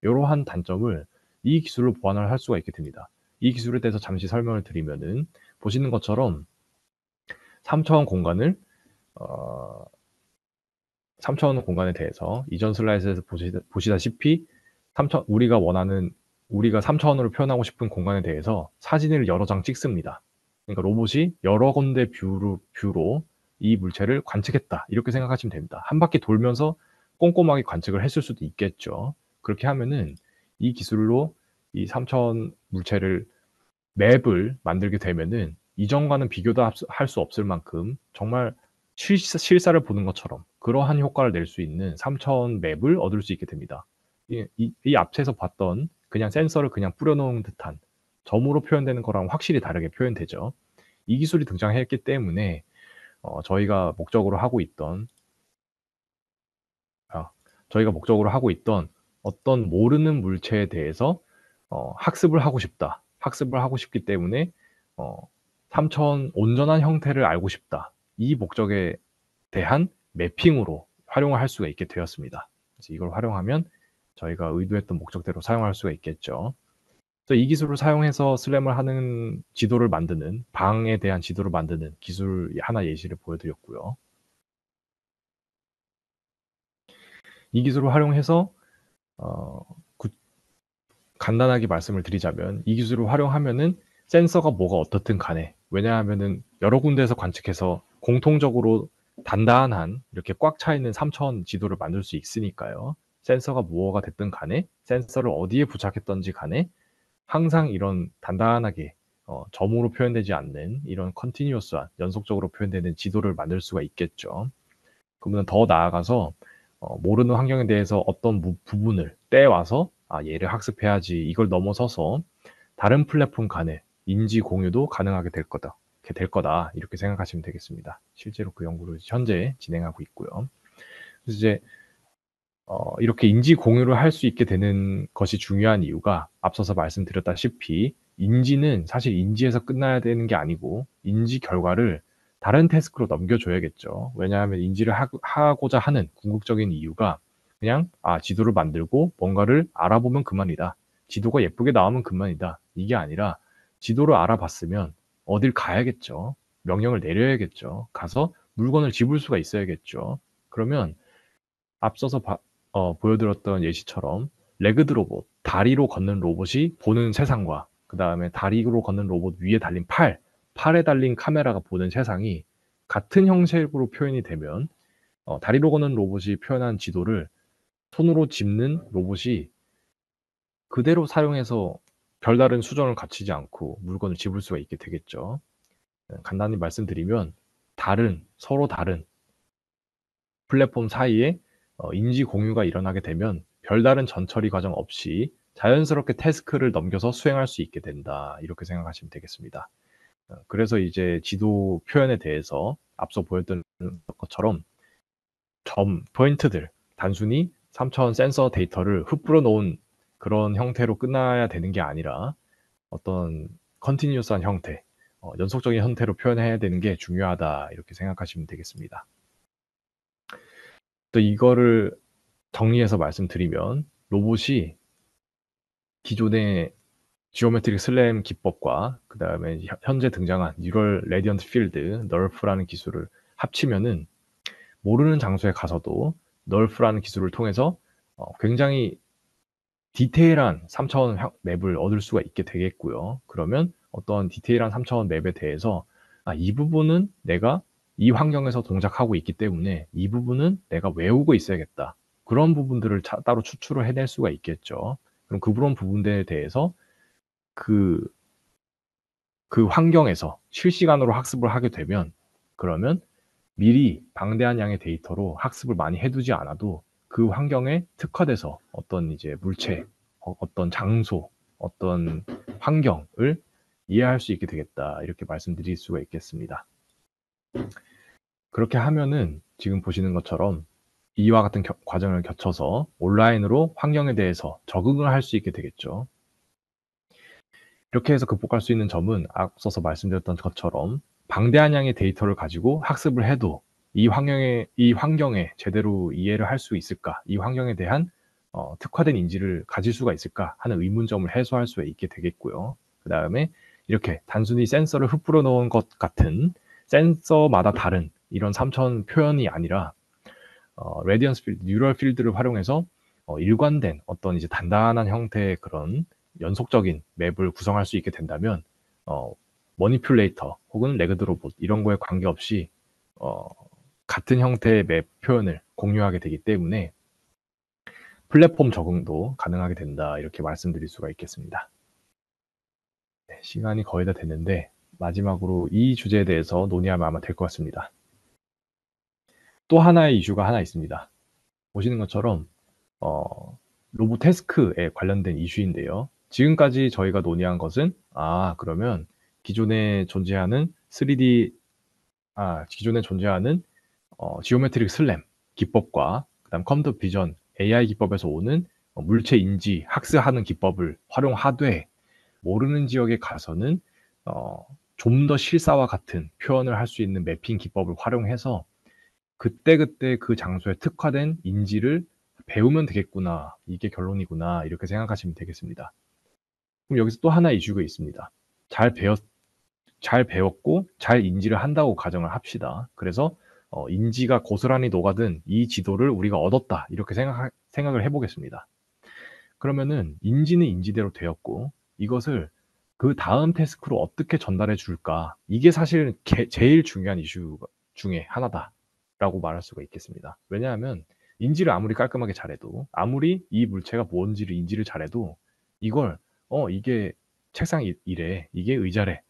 요러한 단점을 이 기술로 보완을 할 수가 있게 됩니다. 이 기술에 대해서 잠시 설명을 드리면은 보시는 것처럼 3 차원 공간을 어 3 차원 공간에 대해서 이전 슬라이드에서 보시다시피 우리가 3 차원으로 표현하고 싶은 공간에 대해서 사진을 여러 장 찍습니다. 그러니까 로봇이 여러 군데 뷰로 이 물체를 관측했다. 이렇게 생각하시면 됩니다. 한 바퀴 돌면서 꼼꼼하게 관측을 했을 수도 있겠죠. 그렇게 하면은 이 기술로 이 3 차원 물체를 맵을 만들게 되면은 이전과는 비교도 할 수 없을 만큼 정말 실사를 보는 것처럼 그러한 효과를 낼 수 있는 3 차원 맵을 얻을 수 있게 됩니다. 이 앞에서 봤던 그냥 센서를 그냥 뿌려 놓은 듯한 점으로 표현되는 거랑 확실히 다르게 표현되죠. 이 기술이 등장했기 때문에 저희가 목적으로 하고 있던 아 저희가 목적으로 하고 있던 어떤 모르는 물체에 대해서 학습을 하고 싶다. 학습을 하고 싶기 때문에 어 3 차원 온전한 형태를 알고 싶다. 이 목적에 대한 매핑으로 활용을 할 수가 있게 되었습니다. 그래서 이걸 활용하면 저희가 의도했던 목적대로 사용할 수가 있겠죠. 그래서 이 기술을 사용해서 슬램을 하는 지도를 만드는 방에 대한 지도를 만드는 기술 하나 예시를 보여드렸고요. 이 기술을 활용해서 어 구 간단하게 말씀을 드리자면 이 기술을 활용하면은 센서가 뭐가 어떻든 간에 왜냐하면은 여러 군데에서 관측해서 공통적으로 단단한 이렇게 꽉 차 있는 3 차원 지도를 만들 수 있으니까요. 센서가 무엇가 됐든 간에 센서를 어디에 부착했든지 간에 항상 이런 단단하게 점으로 표현되지 않는 이런 컨티니어스한 연속적으로 표현되는 지도를 만들 수가 있겠죠. 그러면 더 나아가서 모르는 환경에 대해서 어떤 부분을 떼와서 '아 얘를 학습해야지.' 이걸 넘어서서 '다른 플랫폼 간의 인지 공유도 가능하게 될 거다.' 이렇게 생각하시면 되겠습니다. 실제로 그 연구를 현재 진행하고 있고요. 그래서 이제 이렇게 인지 공유를 할 수 있게 되는 것이 중요한 이유가 앞서서 말씀드렸다시피 인지는 사실 인지에서 끝나야 되는 게 아니고 인지 결과를 다른 태스크로 넘겨줘야겠죠. 왜냐하면 인지를 하고자 하는 궁극적인 이유가 그냥 '아 지도를 만들고 뭔가를 알아보면 그만이다. 지도가 예쁘게 나오면 그만이다.' 이게 아니라 지도를 알아봤으면 어딜 가야겠죠. 명령을 내려야겠죠. 가서 물건을 집을 수가 있어야겠죠. 그러면 앞서서 보여드렸던 예시처럼 레그드 로봇, 다리로 걷는 로봇이 보는 세상과 그다음에 다리로 걷는 로봇 위에 달린 팔에 달린 카메라가 보는 세상이 같은 형식으로 표현이 되면 다리로 걷는 로봇이 표현한 지도를 손으로 짚는 로봇이 그대로 사용해서 별다른 수정을 갖추지 않고 물건을 집을 수가 있게 되겠죠. 간단히 말씀드리면 서로 다른 플랫폼 사이에 인지 공유가 일어나게 되면 별다른 전처리 과정 없이 자연스럽게 태스크를 넘겨서 수행할 수 있게 된다. 이렇게 생각하시면 되겠습니다. 그래서 이제 지도 표현에 대해서 앞서 보였던 것처럼 포인트들 단순히 3 차원 센서 데이터를 흩뿌려 놓은 그런 형태로 끝나야 되는 게 아니라 어떤 컨티니어스한 형태 연속적인 형태로 표현해야 되는 게 중요하다 이렇게 생각하시면 되겠습니다. 또 이거를 정리해서 말씀드리면 로봇이 기존의 지오메트릭 슬램 기법과 그다음에 현재 등장한 뉴럴 레디언트 필드 널프라는 기술을 합치면은 모르는 장소에 가서도 널프라는 기술을 통해서 굉장히 디테일한 3차원 맵을 얻을 수가 있게 되겠고요. 그러면 어떤 디테일한 3차원 맵에 대해서 이 부분은 내가 이 환경에서 동작하고 있기 때문에 이 부분은 내가 외우고 있어야겠다. 그런 부분들을 따로 추출을 해낼 수가 있겠죠. 그럼 그런 부분들에 대해서 그, 그 환경에서 실시간으로 학습을 하게 되면 그러면 미리 방대한 양의 데이터로 학습을 많이 해두지 않아도 그 환경에 특화돼서 어떤 이제 물체, 어떤 장소, 어떤 환경을 이해할 수 있게 되겠다. 이렇게 말씀드릴 수가 있겠습니다. 그렇게 하면은 지금 보시는 것처럼 이와 같은 과정을 거쳐서 온라인으로 환경에 대해서 적응을 할 수 있게 되겠죠. 이렇게 해서 극복할 수 있는 점은 앞서서 말씀드렸던 것처럼 방대한 양의 데이터를 가지고 학습을 해도 이 환경에 제대로 이해를 할 수 있을까? 이 환경에 대한 특화된 인지를 가질 수가 있을까? 하는 의문점을 해소할 수 있게 되겠고요. 그 다음에 이렇게 단순히 센서를 흩뿌려 놓은 것 같은 센서마다 다른 이런 3차원 표현이 아니라 레디언스 필드, 뉴럴 필드를 활용해서 일관된 어떤 이제 단단한 형태의 그런 연속적인 맵을 구성할 수 있게 된다면 머니퓰레이터 혹은 레그드 로봇 이런 거에 관계없이 같은 형태의 맵 표현을 공유하게 되기 때문에 플랫폼 적응도 가능하게 된다 이렇게 말씀드릴 수가 있겠습니다. 네, 시간이 거의 다 됐는데 마지막으로 이 주제에 대해서 논의하면 아마 될 것 같습니다. 또 하나의 이슈가 하나 있습니다. 보시는 것처럼 로봇 태스크에 관련된 이슈인데요. 지금까지 저희가 논의한 것은 그러면 기존에 존재하는 3D 기존에 존재하는 지오메트릭 슬램 기법과 그다음 컴퓨터 비전 AI 기법에서 오는 물체 인지 학습하는 기법을 활용하되 모르는 지역에 가서는 좀 더 실사와 같은 표현을 할 수 있는 매핑 기법을 활용해서 그때그때 그 장소에 특화된 인지를 배우면 되겠구나. 이게 결론이구나. 이렇게 생각하시면 되겠습니다. 그럼 여기서 또 하나의 이슈가 있습니다. 잘 배웠고 잘 인지를 한다고 가정을 합시다. 그래서 인지가 고스란히 녹아든 이 지도를 우리가 얻었다. 이렇게 생각을 해보겠습니다. 그러면은 인지는 인지대로 되었고 이것을 그 다음 태스크로 어떻게 전달해 줄까? 이게 사실 제일 중요한 이슈 중에 하나다라고 말할 수가 있겠습니다. 왜냐하면 인지를 아무리 깔끔하게 잘해도 아무리 이 물체가 뭔지를 인지를 잘해도 이걸 이게 책상 이래, 이게 의자래,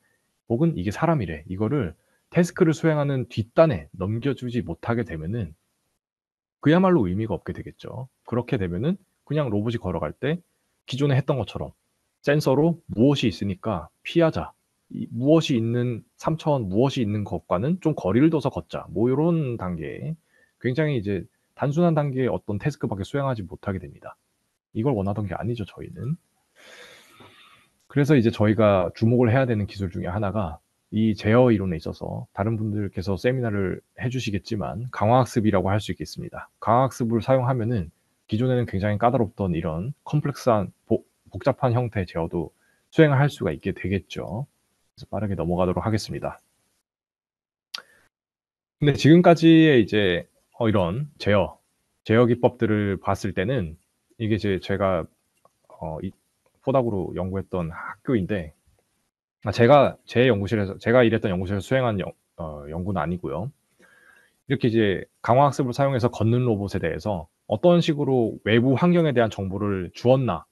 혹은 이게 사람이래. 이거를 태스크를 수행하는 뒷단에 넘겨주지 못하게 되면은 그야말로 의미가 없게 되겠죠. 그렇게 되면은 그냥 로봇이 걸어갈 때 기존에 했던 것처럼 센서로 무엇이 있으니까 피하자. 무엇이 있는 3차원 무엇이 있는 것과는 좀 거리를 둬서 걷자. 뭐 이런 단계에 굉장히 이제 단순한 단계의 어떤 태스크밖에 수행하지 못하게 됩니다. 이걸 원하던 게 아니죠, 저희는. 그래서 이제 저희가 주목을 해야 되는 기술 중에 하나가 이 제어 이론에 있어서 다른 분들께서 세미나를 해주시겠지만 강화학습이라고 할 수 있겠습니다. 강화학습을 사용하면은 기존에는 굉장히 까다롭던 이런 컴플렉스한 복잡한 형태의 제어도 수행을 할 수가 있게 되겠죠. 그래서 빠르게 넘어가도록 하겠습니다. 근데 지금까지의 이제 이런 제어 기법들을 봤을 때는 이게 이제 제가 포닥으로 연구했던 학교인데 제가 일했던 연구실에서 수행한 연구는 아니고요. 이렇게 이제 강화학습을 사용해서 걷는 로봇에 대해서 어떤 식으로 외부 환경에 대한 정보를 주었나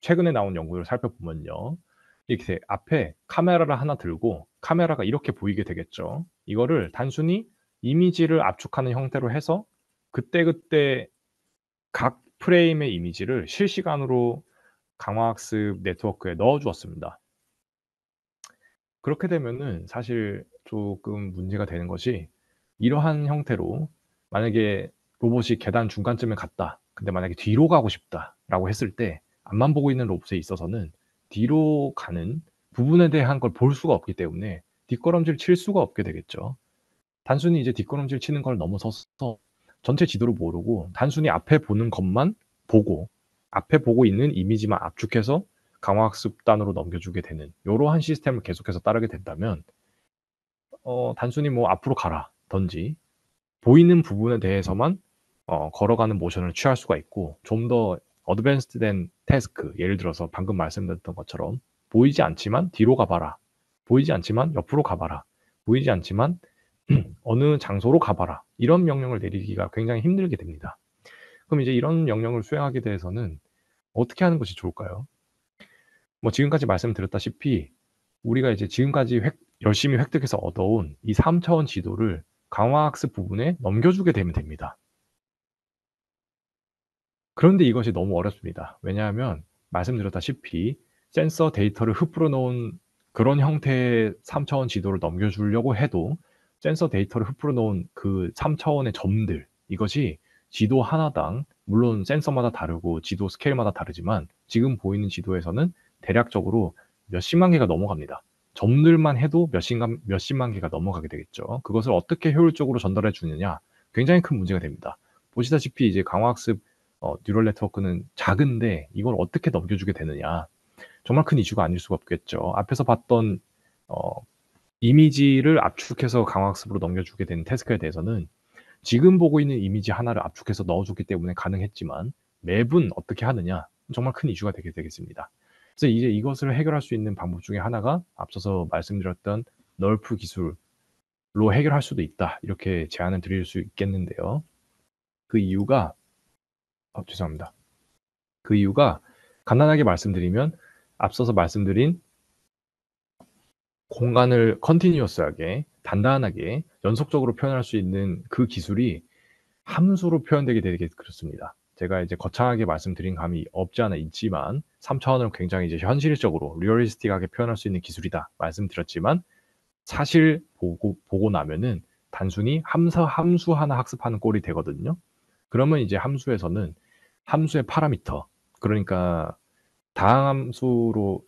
최근에 나온 연구를 살펴보면요. 이렇게 앞에 카메라를 하나 들고 카메라가 이렇게 보이게 되겠죠. 이거를 단순히 이미지를 압축하는 형태로 해서 그때그때 각 프레임의 이미지를 실시간으로 강화학습 네트워크에 넣어 주었습니다. 그렇게 되면은 사실 조금 문제가 되는 것이 이러한 형태로 만약에 로봇이 계단 중간쯤에 갔다. 근데 만약에 뒤로 가고 싶다라고 했을 때 앞만 보고 있는 로봇에 있어서는 뒤로 가는 부분에 대한 걸 볼 수가 없기 때문에 뒷걸음질 칠 수가 없게 되겠죠. 단순히 이제 뒷걸음질 치는 걸 넘어서서 전체 지도를 모르고 단순히 앞에 보는 것만 보고 앞에 보고 있는 이미지만 압축해서 강화학습단으로 넘겨주게 되는 요러한 시스템을 계속해서 따르게 된다면 단순히 뭐 앞으로 가라든지 보이는 부분에 대해서만 걸어가는 모션을 취할 수가 있고 좀 더 어드밴스드 된 태스크, 예를 들어서 방금 말씀드렸던 것처럼 보이지 않지만 뒤로 가 봐라. 보이지 않지만 옆으로 가 봐라. 보이지 않지만 어느 장소로 가 봐라. 이런 명령을 내리기가 굉장히 힘들게 됩니다. 그럼 이제 이런 명령을 수행하게 돼서는 어떻게 하는 것이 좋을까요? 뭐 지금까지 말씀드렸다시피 우리가 이제 지금까지 열심히 획득해서 얻어온 이 3 차원 지도를 강화학습 부분에 넘겨주게 되면 됩니다. 그런데 이것이 너무 어렵습니다. 왜냐하면 말씀드렸다시피 센서 데이터를 흩뿌려 놓은 그런 형태의 3 차원 지도를 넘겨주려고 해도 센서 데이터를 흩뿌려 놓은 그 3 차원의 점들, 이것이 지도 하나당 물론 센서마다 다르고 지도 스케일마다 다르지만 지금 보이는 지도에서는 대략적으로 몇십만 개가 넘어갑니다. 점들만 해도 몇십만 개가 넘어가게 되겠죠. 그것을 어떻게 효율적으로 전달해 주느냐, 굉장히 큰 문제가 됩니다. 보시다시피 이제 강화학습 뉴럴 네트워크는 작은데 이걸 어떻게 넘겨주게 되느냐. 정말 큰 이슈가 아닐 수가 없겠죠. 앞에서 봤던 어 이미지를 압축해서 강화학습으로 넘겨주게 된 태스크에 대해서는 지금 보고 있는 이미지 하나를 압축해서 넣어줬기 때문에 가능했지만 맵은 어떻게 하느냐. 정말 큰 이슈가 되게 되겠습니다. 그래서 이제 이것을 해결할 수 있는 방법 중에 하나가 앞서서 말씀드렸던 널프 기술로 해결할 수도 있다. 이렇게 제안을 드릴 수 있겠는데요. 그 이유가 죄송합니다. 그 이유가 간단하게 말씀드리면 앞서서 말씀드린 공간을 컨티니어스하게 단단하게 연속적으로 표현할 수 있는 그 기술이 함수로 표현되게 되게 그렇습니다. 제가 이제 거창하게 말씀드린 감이 없지 않아 있지만 3 차원을 굉장히 이제 현실적으로 리얼리스틱하게 표현할 수 있는 기술이다 말씀드렸지만 사실 보고 나면은 단순히 함수 하나 학습하는 꼴이 되거든요. 그러면 이제 함수에서는 함수의 파라미터, 그러니까 다항함수로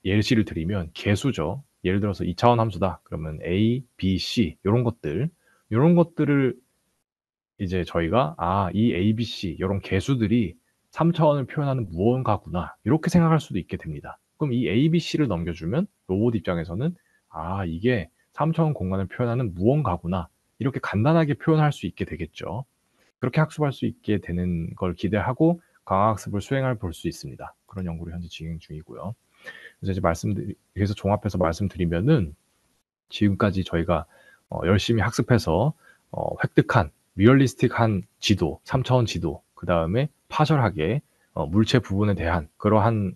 예시를 드리면 계수죠. 예를 들어서 2차원 함수다. 그러면 A, B, C 요런 것들을 이제 저희가 '아 이 A, B, C 요런 계수들이 3 차원을 표현하는 무언가구나.' 이렇게 생각할 수도 있게 됩니다. 그럼 이 A, B, C를 넘겨주면 로봇 입장에서는 '아 이게 3 차원 공간을 표현하는 무언가구나.' 이렇게 간단하게 표현할 수 있게 되겠죠. 그렇게 학습할 수 있게 되는 걸 기대하고 강화학습을 수행할 볼 수 있습니다. 그런 연구를 현재 진행 중이고요. 그래서 이제 그래서 종합해서 말씀드리면은 지금까지 저희가 열심히 학습해서 획득한 리얼리스틱한 지도, 3 차원 지도, 그다음에 파절하게 물체 부분에 대한 그러한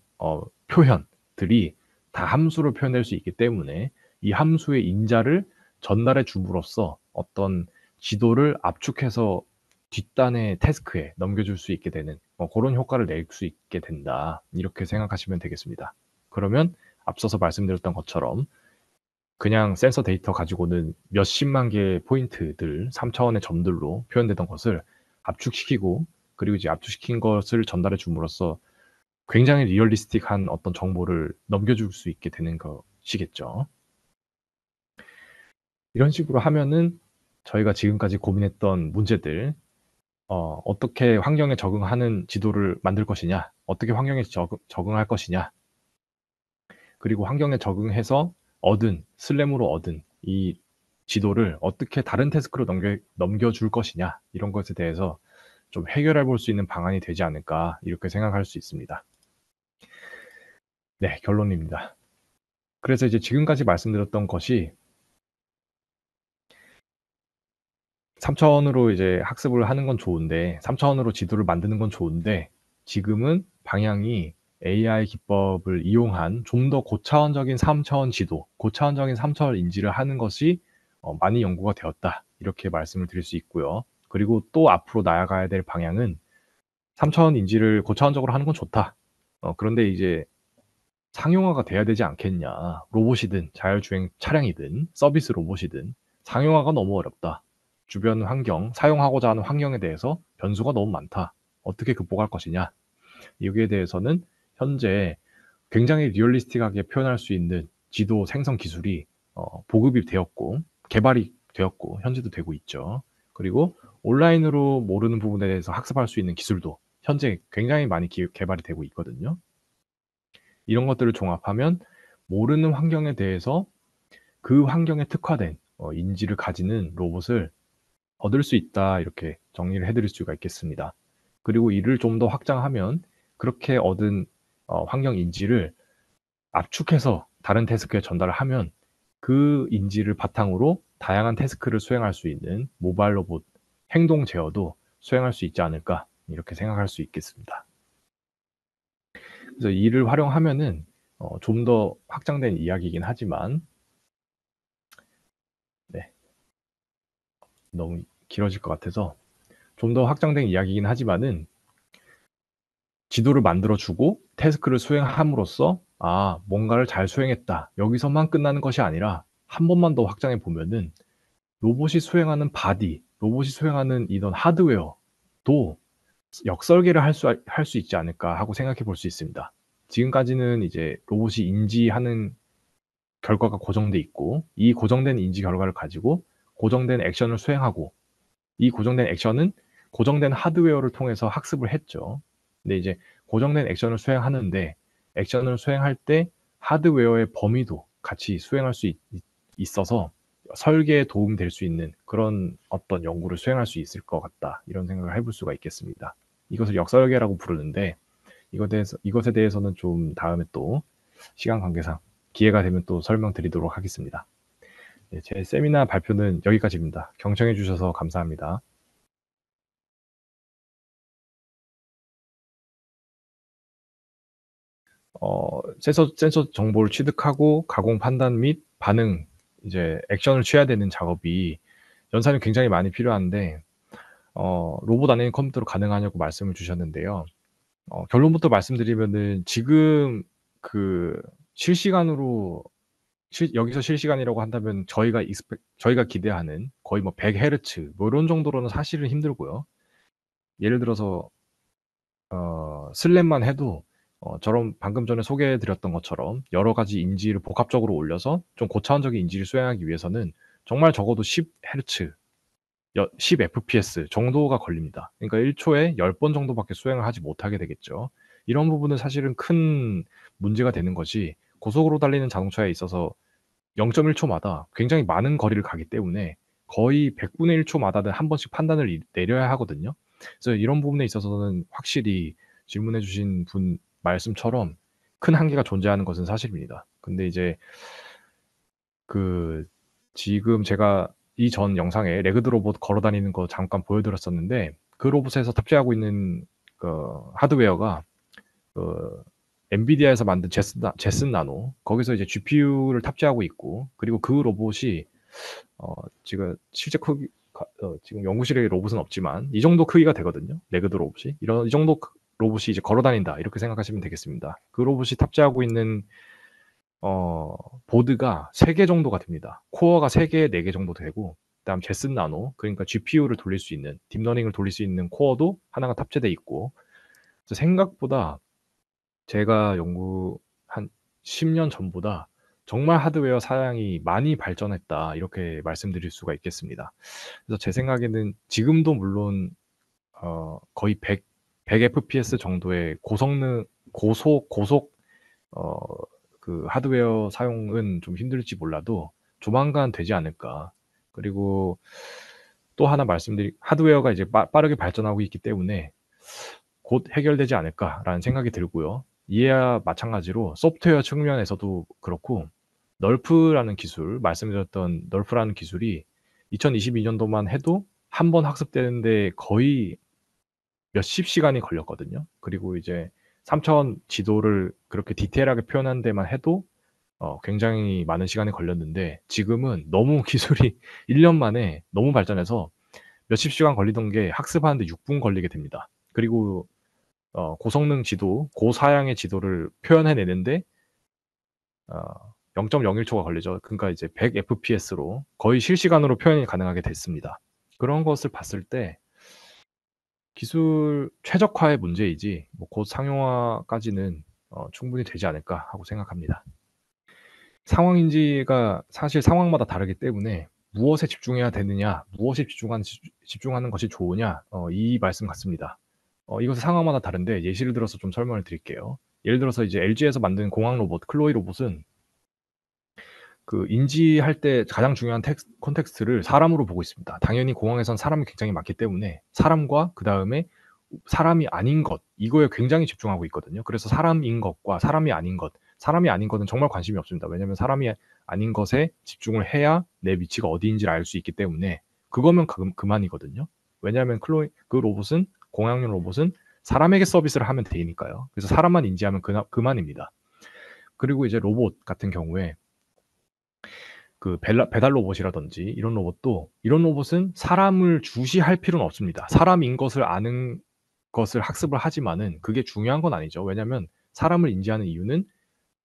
표현들이 다 함수로 표현될 수 있기 때문에 이 함수의 인자를 전달해 줌으로써 어떤 지도를 압축해서 뒷단의 태스크에 넘겨줄 수 있게 되는 고런 효과를 낼 수 있게 된다. 이렇게 생각하시면 되겠습니다. 그러면 앞서서 말씀드렸던 것처럼 그냥 센서 데이터 가지고는 몇십만 개의 포인트들, 3 차원의 점들로 표현되던 것을 압축시키고 그리고 이제 압축시킨 것을 전달해 줌으로써 굉장히 리얼리스틱한 어떤 정보를 넘겨줄 수 있게 되는 것이겠죠. 이런 식으로 하면은 저희가 지금까지 고민했던 문제들, 어떻게 환경에 적응하는 지도를 만들 것이냐, 어떻게 환경에 적응할 것이냐, 그리고 환경에 적응해서 슬램으로 얻은 이 지도를 어떻게 다른 태스크로 넘겨줄 것이냐, 이런 것에 대해서 좀 해결해 볼 수 있는 방안이 되지 않을까, 이렇게 생각할 수 있습니다. 네, 결론입니다. 그래서 이제 지금까지 말씀드렸던 것이 3 차원으로 이제 학습을 하는 건 좋은데 3 차원으로 지도를 만드는 건 좋은데 지금은 방향이 AI 기법을 이용한 좀 더 고차원적인 3 차원 지도, 고차원적인 3 차원 인지를 하는 것이 많이 연구가 되었다. 이렇게 말씀을 드릴 수 있고요. 그리고 또 앞으로 나아가야 될 방향은 3 차원 인지를 고차원적으로 하는 건 좋다. 그런데 이제 상용화가 돼야 되지 않겠냐. 로봇이든 자율주행 차량이든 서비스 로봇이든 상용화가 너무 어렵다. 주변 환경, 사용하고자 하는 환경에 대해서 변수가 너무 많다. 어떻게 극복할 것이냐. 여기에 대해서는 현재 굉장히 리얼리스틱하게 표현할 수 있는 지도 생성 기술이 보급이 되었고 개발이 되었고 현재도 되고 있죠. 그리고 온라인으로 모르는 부분에 대해서 학습할 수 있는 기술도 현재 굉장히 많이 개발이 되고 있거든요. 이런 것들을 종합하면 모르는 환경에 대해서 그 환경에 특화된 인지를 가지는 로봇을 얻을 수 있다, 이렇게 정리를 해 드릴 수가 있겠습니다. 그리고 이를 좀 더 확장하면 그렇게 얻은 환경 인지를 압축해서 다른 태스크에 전달을 하면 그 인지를 바탕으로 다양한 태스크를 수행할 수 있는 모바일 로봇 행동 제어도 수행할 수 있지 않을까, 이렇게 생각할 수 있겠습니다. 그래서 이를 활용하면은 좀 더 확장된 이야기이긴 하지만 네, 너무 길어질 것 같아서 좀 더 확장된 이야기이긴 하지만은 지도를 만들어 주고 태스크를 수행함으로써 '아 뭔가를 잘 수행했다.' 여기서만 끝나는 것이 아니라 한 번만 더 확장해 보면은 로봇이 수행하는 바디, 로봇이 수행하는 이런 하드웨어도 역설계를 할 수 있지 않을까 하고 생각해 볼 수 있습니다. 지금까지는 이제 로봇이 인지하는 결과가 고정돼 있고 이 고정된 인지 결과를 가지고 고정된 액션을 수행하고 이 고정된 액션은 고정된 하드웨어를 통해서 학습을 했죠. 근데 이제 고정된 액션을 수행하는데 액션을 수행할 때 하드웨어의 범위도 같이 수행할 수 있어서 설계에 도움될 수 있는 그런 어떤 연구를 수행할 수 있을 것 같다, 이런 생각을 해볼 수가 있겠습니다. 이것을 역설계라고 부르는데 이것에 대해서는 좀 다음에 또 시간 관계상 기회가 되면 또 설명드리도록 하겠습니다. 네, 제 세미나 발표는 여기까지입니다. 경청해 주셔서 감사합니다. 센서 정보를 취득하고 가공 판단 및 반응, 이제 액션을 취해야 되는 작업이 연산이 굉장히 많이 필요한데 로봇 아닌 컴퓨터로 가능하냐고 말씀을 주셨는데요. 결론부터 말씀드리면은 지금 그 실시간으로 여기서 실시간이라고 한다면 저희가 기대하는 거의 뭐 100 헤르츠 뭐 이런 정도로는 사실은 힘들고요. 예를 들어서 슬랩만 해도 저런 방금 전에 소개해 드렸던 것처럼 여러 가지 인지를 복합적으로 올려서 좀 고차원적인 인지를 수행하기 위해서는 정말 적어도 10 헤르츠 10 FPS 정도가 걸립니다. 그러니까 1 초에 10번 정도밖에 수행을 하지 못하게 되겠죠. 이런 부분은 사실은 큰 문제가 되는 것이, 고속으로 달리는 자동차에 있어서 0.1 초마다 굉장히 많은 거리를 가기 때문에 거의 100 분의 1 초마다는 한 번씩 판단을 내려야 하거든요. 그래서 이런 부분에 있어서는 확실히 질문해 주신 분 말씀처럼 큰 한계가 존재하는 것은 사실입니다. 근데 이제 그 지금 제가 이전 영상에 레그드 로봇 걸어 다니는 거 잠깐 보여 드렸었는데 그 로봇에서 탑재하고 있는 하드웨어가 그 엔비디아에서 만든 제슨 나노, 거기서 이제 GPU를 탑재하고 있고, 그리고 그 로봇이 지금 실제 크기 지금 연구실에 로봇은 없지만 이 정도 크기가 되거든요, 레그드 로봇이. 이 정도 로봇이 이제 걸어 다닌다, 이렇게 생각하시면 되겠습니다. 그 로봇이 탑재하고 있는 보드가 3개 정도가 됩니다. 코어가 3 개, 4개 정도 되고, 그다음 제슨 나노, 그러니까 GPU를 돌릴 수 있는, 딥러닝을 돌릴 수 있는 코어도 하나가 탑재돼 있고, 그래서 생각보다 제가 한 10년 전보다 정말 하드웨어 사양이 많이 발전했다, 이렇게 말씀드릴 수가 있겠습니다. 그래서 제 생각에는 지금도 물론 거의 100 FPS 정도의 고속 어 하드웨어 사용은 좀 힘들지 몰라도 조만간 되지 않을까. 그리고 또 하나 하드웨어가 이제 빠르게 발전하고 있기 때문에 '곧 해결되지 않을까.'라는 생각이 들고요. 이와 마찬가지로 소프트웨어 측면에서도 그렇고, 널프라는 기술, 말씀드렸던 널프라는 기술이 2022 년도만 해도 한 번 학습되는데 거의 몇십 시간이 걸렸거든요. 그리고 이제 3차원 지도를 그렇게 디테일하게 표현하는 데만 해도 굉장히 많은 시간이 걸렸는데, 지금은 너무 기술이 1년 만에 너무 발전해서 몇십 시간 걸리던 게 학습하는데 6분 걸리게 됩니다. 그리고 고성능 지도, 고사양의 지도를 표현해 내는데 0.01 초가 걸리죠. 그러니까 이제 100 FPS로 거의 실시간으로 표현이 가능하게 됐습니다. 그런 것을 봤을 때 기술 최적화의 문제이지 뭐 곧 상용화까지는 충분히 되지 않을까 하고 생각합니다. 상황 인지가 사실 상황마다 다르기 때문에 무엇에 집중해야 되느냐, 무엇에 집중하는 것이 좋으냐, 이 말씀 같습니다. 이것은 상황마다 다른데 예시를 들어서 좀 설명을 드릴게요. 예를 들어서 이제 LG에서 만든 공항 로봇 클로이 로봇은 그 인지할 때 가장 중요한 콘텍스트를 사람으로 보고 있습니다. 당연히 공항에선 사람이 굉장히 많기 때문에 사람과 그다음에 사람이 아닌 것, 이거에 굉장히 집중하고 있거든요. 그래서 사람인 것과 사람이 아닌 것, 사람이 아닌 것은 정말 관심이 없습니다. 왜냐하면 사람이 아닌 것에 집중을 해야 내 위치가 어디인지를 알 수 있기 때문에 그거면 그만이거든요. 왜냐하면 그 로봇은 공항용 로봇은 사람에게 서비스를 하면 되니까요. 그래서 사람만 인지하면 그만입니다. 그리고 이제 로봇 같은 경우에 그 배달 로봇이라든지 이런 로봇은 사람을 주시할 필요는 없습니다. 사람인 것을 아는 것을 학습을 하지만은 그게 중요한 건 아니죠. 왜냐하면 사람을 인지하는 이유는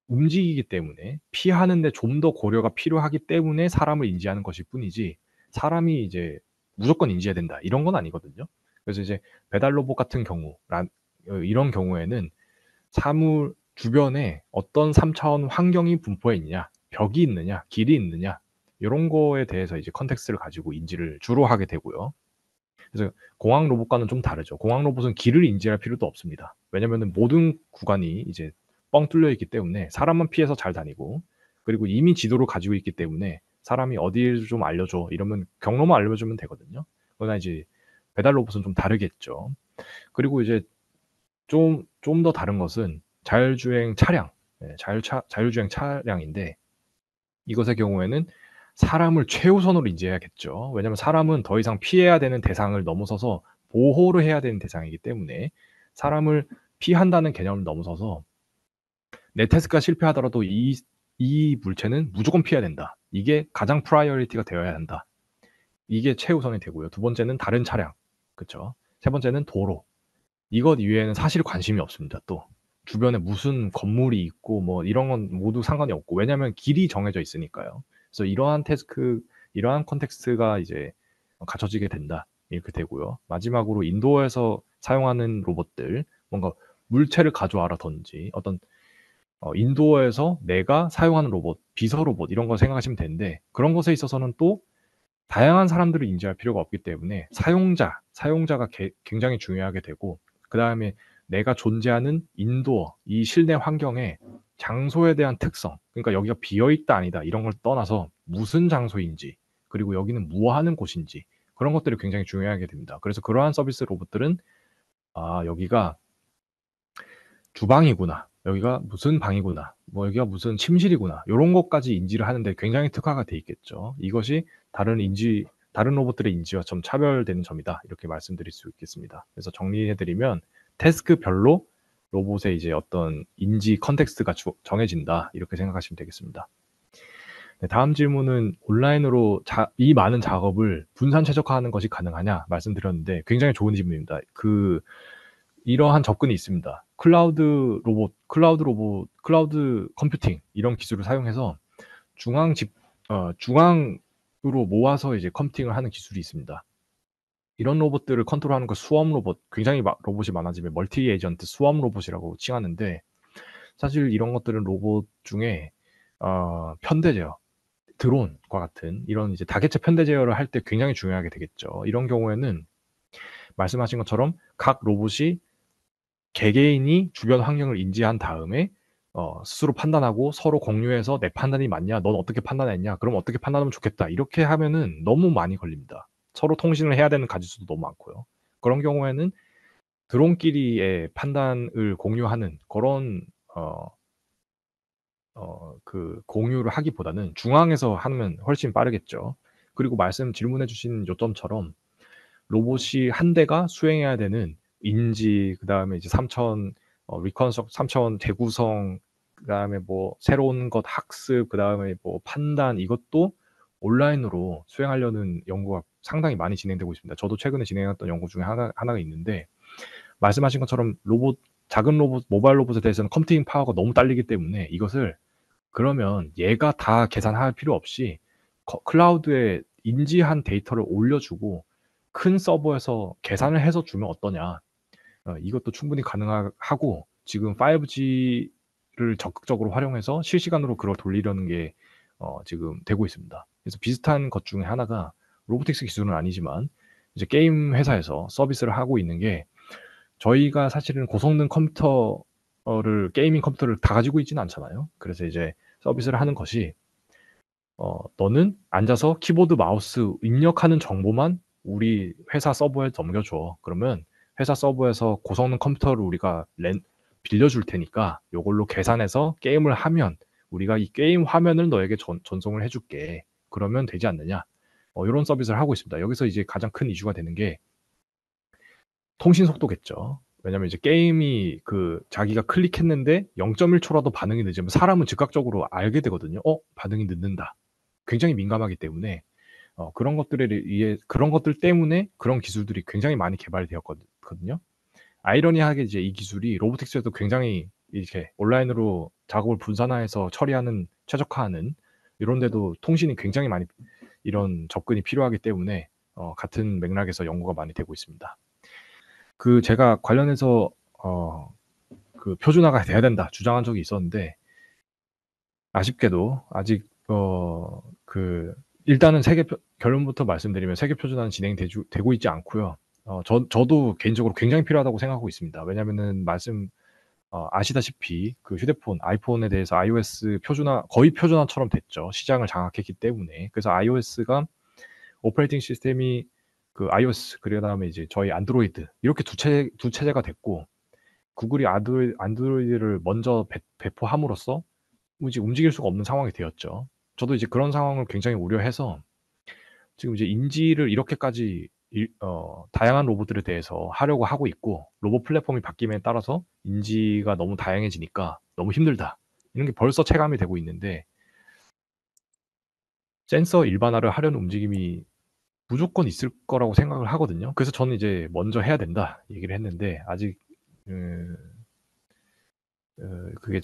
움직이기 때문에 피하는 데 좀 더 고려가 필요하기 때문에 사람을 인지하는 것일 뿐이지 사람이 이제 무조건 인지해야 된다 이런 건 아니거든요. 그래서 이제 배달 로봇 같은 이런 경우에는 사물 주변에 어떤 3차원 환경이 분포해 있느냐, 벽이 있느냐, 길이 있느냐 요런 거에 대해서 이제 컨텍스트를 가지고 인지를 주로 하게 되고요. 그래서 공항 로봇과는 좀 다르죠. 공항 로봇은 길을 인지할 필요도 없습니다. 왜냐면은 모든 구간이 이제 뻥 뚫려 있기 때문에 사람만 피해서 잘 다니고 그리고 이미 지도를 가지고 있기 때문에 사람이 "어디를 좀 알려줘." 이러면 경로만 알려주면 되거든요. 그러나 이제 배달 로봇은 좀 다르겠죠. 그리고 이제 좀 더 다른 것은 자율주행 차량, 자율주행 차량인데 이것의 경우에는 사람을 최우선으로 인지해야겠죠. 왜냐하면 사람은 더 이상 피해야 되는 대상을 넘어서서 보호를 해야 되는 대상이기 때문에 사람을 피한다는 개념을 넘어서서 내 태스크가 실패하더라도 이 물체는 무조건 피해야 된다. 이게 가장 프라이어리티가 되어야 한다. 이게 최우선이 되고요. 두 번째는 다른 차량. 그쵸. 세 번째는 도로. 이것 이외에는 사실 관심이 없습니다 또. 주변에 무슨 건물이 있고 뭐 이런 건 모두 상관이 없고 왜냐하면 길이 정해져 있으니까요. 그래서 이러한 컨텍스트가 이제 갖춰지게 된다. 이렇게 되고요. 마지막으로 인도어에서 사용하는 로봇들 뭔가 물체를 가져와라든지 어떤 인도어에서 내가 사용하는 로봇, 비서 로봇 이런 걸 생각하시면 되는데 그런 것에 있어서는 또 다양한 사람들을 인지할 필요가 없기 때문에 사용자가 굉장히 중요하게 되고 그다음에 내가 존재하는 인도어, 이 실내 환경의 장소에 대한 특성, 그러니까 여기가 비어 있다 아니다 이런 걸 떠나서 무슨 장소인지 그리고 여기는 뭐 하는 곳인지 그런 것들이 굉장히 중요하게 됩니다. 그래서 그러한 서비스 로봇들은 '아 여기가 주방이구나. 여기가 무슨 방이구나. 뭐 여기가 무슨 침실이구나.' 요런 것까지 인지를 하는 데 굉장히 특화가 돼 있겠죠. 이것이 다른 로봇들의 인지와 좀 차별되는 점이다. 이렇게 말씀드릴 수 있겠습니다. 그래서 정리해 드리면 태스크별로 로봇의 이제 어떤 인지 컨텍스트가 정해진다. 이렇게 생각하시면 되겠습니다. 네, 다음 질문은 온라인으로 이 많은 작업을 분산 최적화하는 것이 가능하냐 말씀드렸는데 굉장히 좋은 질문입니다. 이러한 접근이 있습니다. 클라우드 컴퓨팅 이런 기술을 사용해서 중앙으로 모아서 이제 컴퓨팅을 하는 기술이 있습니다. 이런 로봇들을 컨트롤하는 거 수험 로봇, 굉장히 로봇이 많아지면 멀티 에이전트 수험 로봇이라고 칭하는데 사실 이런 것들은 로봇 중에 편대 제어, 드론과 같은 이런 이제 다개체 편대 제어를 할 때 굉장히 중요하게 되겠죠. 이런 경우에는 말씀하신 것처럼 각 로봇이 개개인이 주변 환경을 인지한 다음에 스스로 판단하고 서로 공유해서 "내 판단이 맞냐? 넌 어떻게 판단했냐? 그럼 어떻게 판단하면 좋겠다." 이렇게 하면은 너무 많이 걸립니다. 서로 통신을 해야 되는 가짓수도 너무 많고요. 그런 경우에는 드론끼리의 판단을 공유하는 그런 그 공유를 하기보다는 중앙에서 하면 훨씬 빠르겠죠. 그리고 질문해 주신 요점처럼 로봇이 한 대가 수행해야 되는 인지 그다음에 이제 3 차원 재구성 그다음에 뭐 새로운 것 학습 그다음에 뭐 판단 이것도 온라인으로 수행하려는 연구가 상당히 많이 진행되고 있습니다. 저도 최근에 진행했던 연구 중에 하나가 있는데 말씀하신 것처럼 작은 로봇, 모바일 로봇에 대해서는 컴퓨팅 파워가 너무 딸리기 때문에 이것을 그러면 얘가 다 계산할 필요 없이 클라우드에 인지한 데이터를 올려주고 큰 서버에서 계산을 해서 주면 어떠냐. 이것도 충분히 가능하고 지금 5G 적극적으로 활용해서 실시간으로 그걸 돌리려는 게 지금 되고 있습니다. 그래서 비슷한 것 중에 하나가 로보틱스 기술은 아니지만 이제 게임 회사에서 서비스를 하고 있는 게 저희가 사실은 고성능 컴퓨터를 게이밍 컴퓨터를 다 가지고 있지는 않잖아요. 그래서 이제 서비스를 하는 것이 너는 앉아서 키보드, 마우스 입력하는 정보만 우리 회사 서버에 넘겨줘. 그러면 회사 서버에서 고성능 컴퓨터를 우리가 빌려줄 테니까 요걸로 계산해서 게임을 하면 우리가 이 게임 화면을 너에게 전송을 해줄게. 그러면 되지 않느냐. 이런 서비스를 하고 있습니다. 여기서 이제 가장 큰 이슈가 되는 게 통신 속도겠죠. 왜냐면 이제 게임이 자기가 클릭했는데 0.1초라도 반응이 늦으면 사람은 즉각적으로 알게 되거든요. 반응이 늦는다. 굉장히 민감하기 때문에 그런 것들 때문에 그런 기술들이 굉장히 많이 개발되었거든요. 아이러니하게 이제 이 기술이 로보틱스에도 굉장히 이렇게 온라인으로 작업을 분산화해서 처리하는, 최적화하는 이런 데도 통신이 굉장히 많이 이런 접근이 필요하기 때문에 같은 맥락에서 연구가 많이 되고 있습니다. 제가 관련해서 표준화가 돼야 된다 주장한 적이 있었는데 아쉽게도 아직 일단은 결론부터 말씀드리면 세계 표준화는 되고 있지 않고요. 저도 개인적으로 굉장히 필요하다고 생각하고 있습니다. 왜냐면은 아시다시피 휴대폰, 아이폰에 대해서 iOS 거의 표준화처럼 됐죠. 시장을 장악했기 때문에. 그래서 iOS가 오퍼레이팅 시스템이 iOS, 그다음에 이제 저희 안드로이드 이렇게 두 체제가 됐고 구글이 안드로이드를 먼저 배포함으로써 이제 움직일 수가 없는 상황이 되었죠. 저도 이제 그런 상황을 굉장히 우려해서 지금 이제 인지를 이렇게까지 다양한 로봇들에 대해서 하려고 하고 있고 로봇 플랫폼이 바뀜에 따라서 인지가 너무 다양해지니까 너무 힘들다. 이런 게 벌써 체감이 되고 있는데 센서 일반화를 하려는 움직임이 무조건 있을 거라고 생각을 하거든요. 그래서 저는 이제 먼저 해야 된다 얘기를 했는데 아직 그게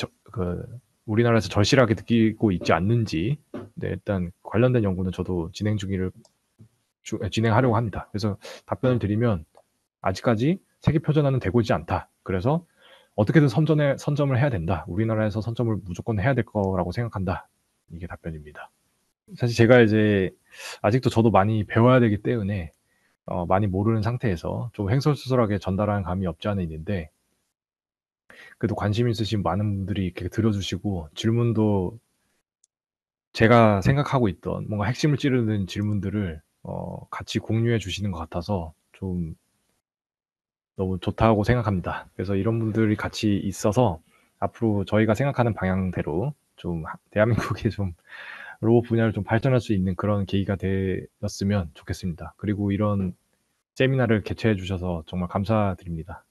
우리나라에서 절실하게 느끼고 있지 않는지 일단 관련된 연구는 저도 진행하려고 합니다. 그래서 답변을 드리면 아직까지 세계 표준화는 되고 있지 않다. 그래서 어떻게든 선점을 해야 된다. 우리나라에서 선점을 무조건 해야 될 거라고 생각한다. 이게 답변입니다. 사실 제가 이제 아직도 저도 많이 배워야 되기 때문에 많이 모르는 상태에서 좀 횡설수설하게 전달하는 감이 없지 않아 있는데 그래도 관심 있으신 많은 분들이 이렇게 들어주시고 질문도 제가 생각하고 있던 뭔가 핵심을 찌르는 질문들을 같이 공유해 주시는 것 같아서 좀 너무 좋다고 생각합니다. 그래서 이런 분들이 같이 있어서 앞으로 저희가 생각하는 방향대로 좀 대한민국의 좀 로봇 분야를 좀 발전할 수 있는 그런 계기가 되었으면 좋겠습니다. 그리고 이런 세미나를 개최해 주셔서 정말 감사드립니다.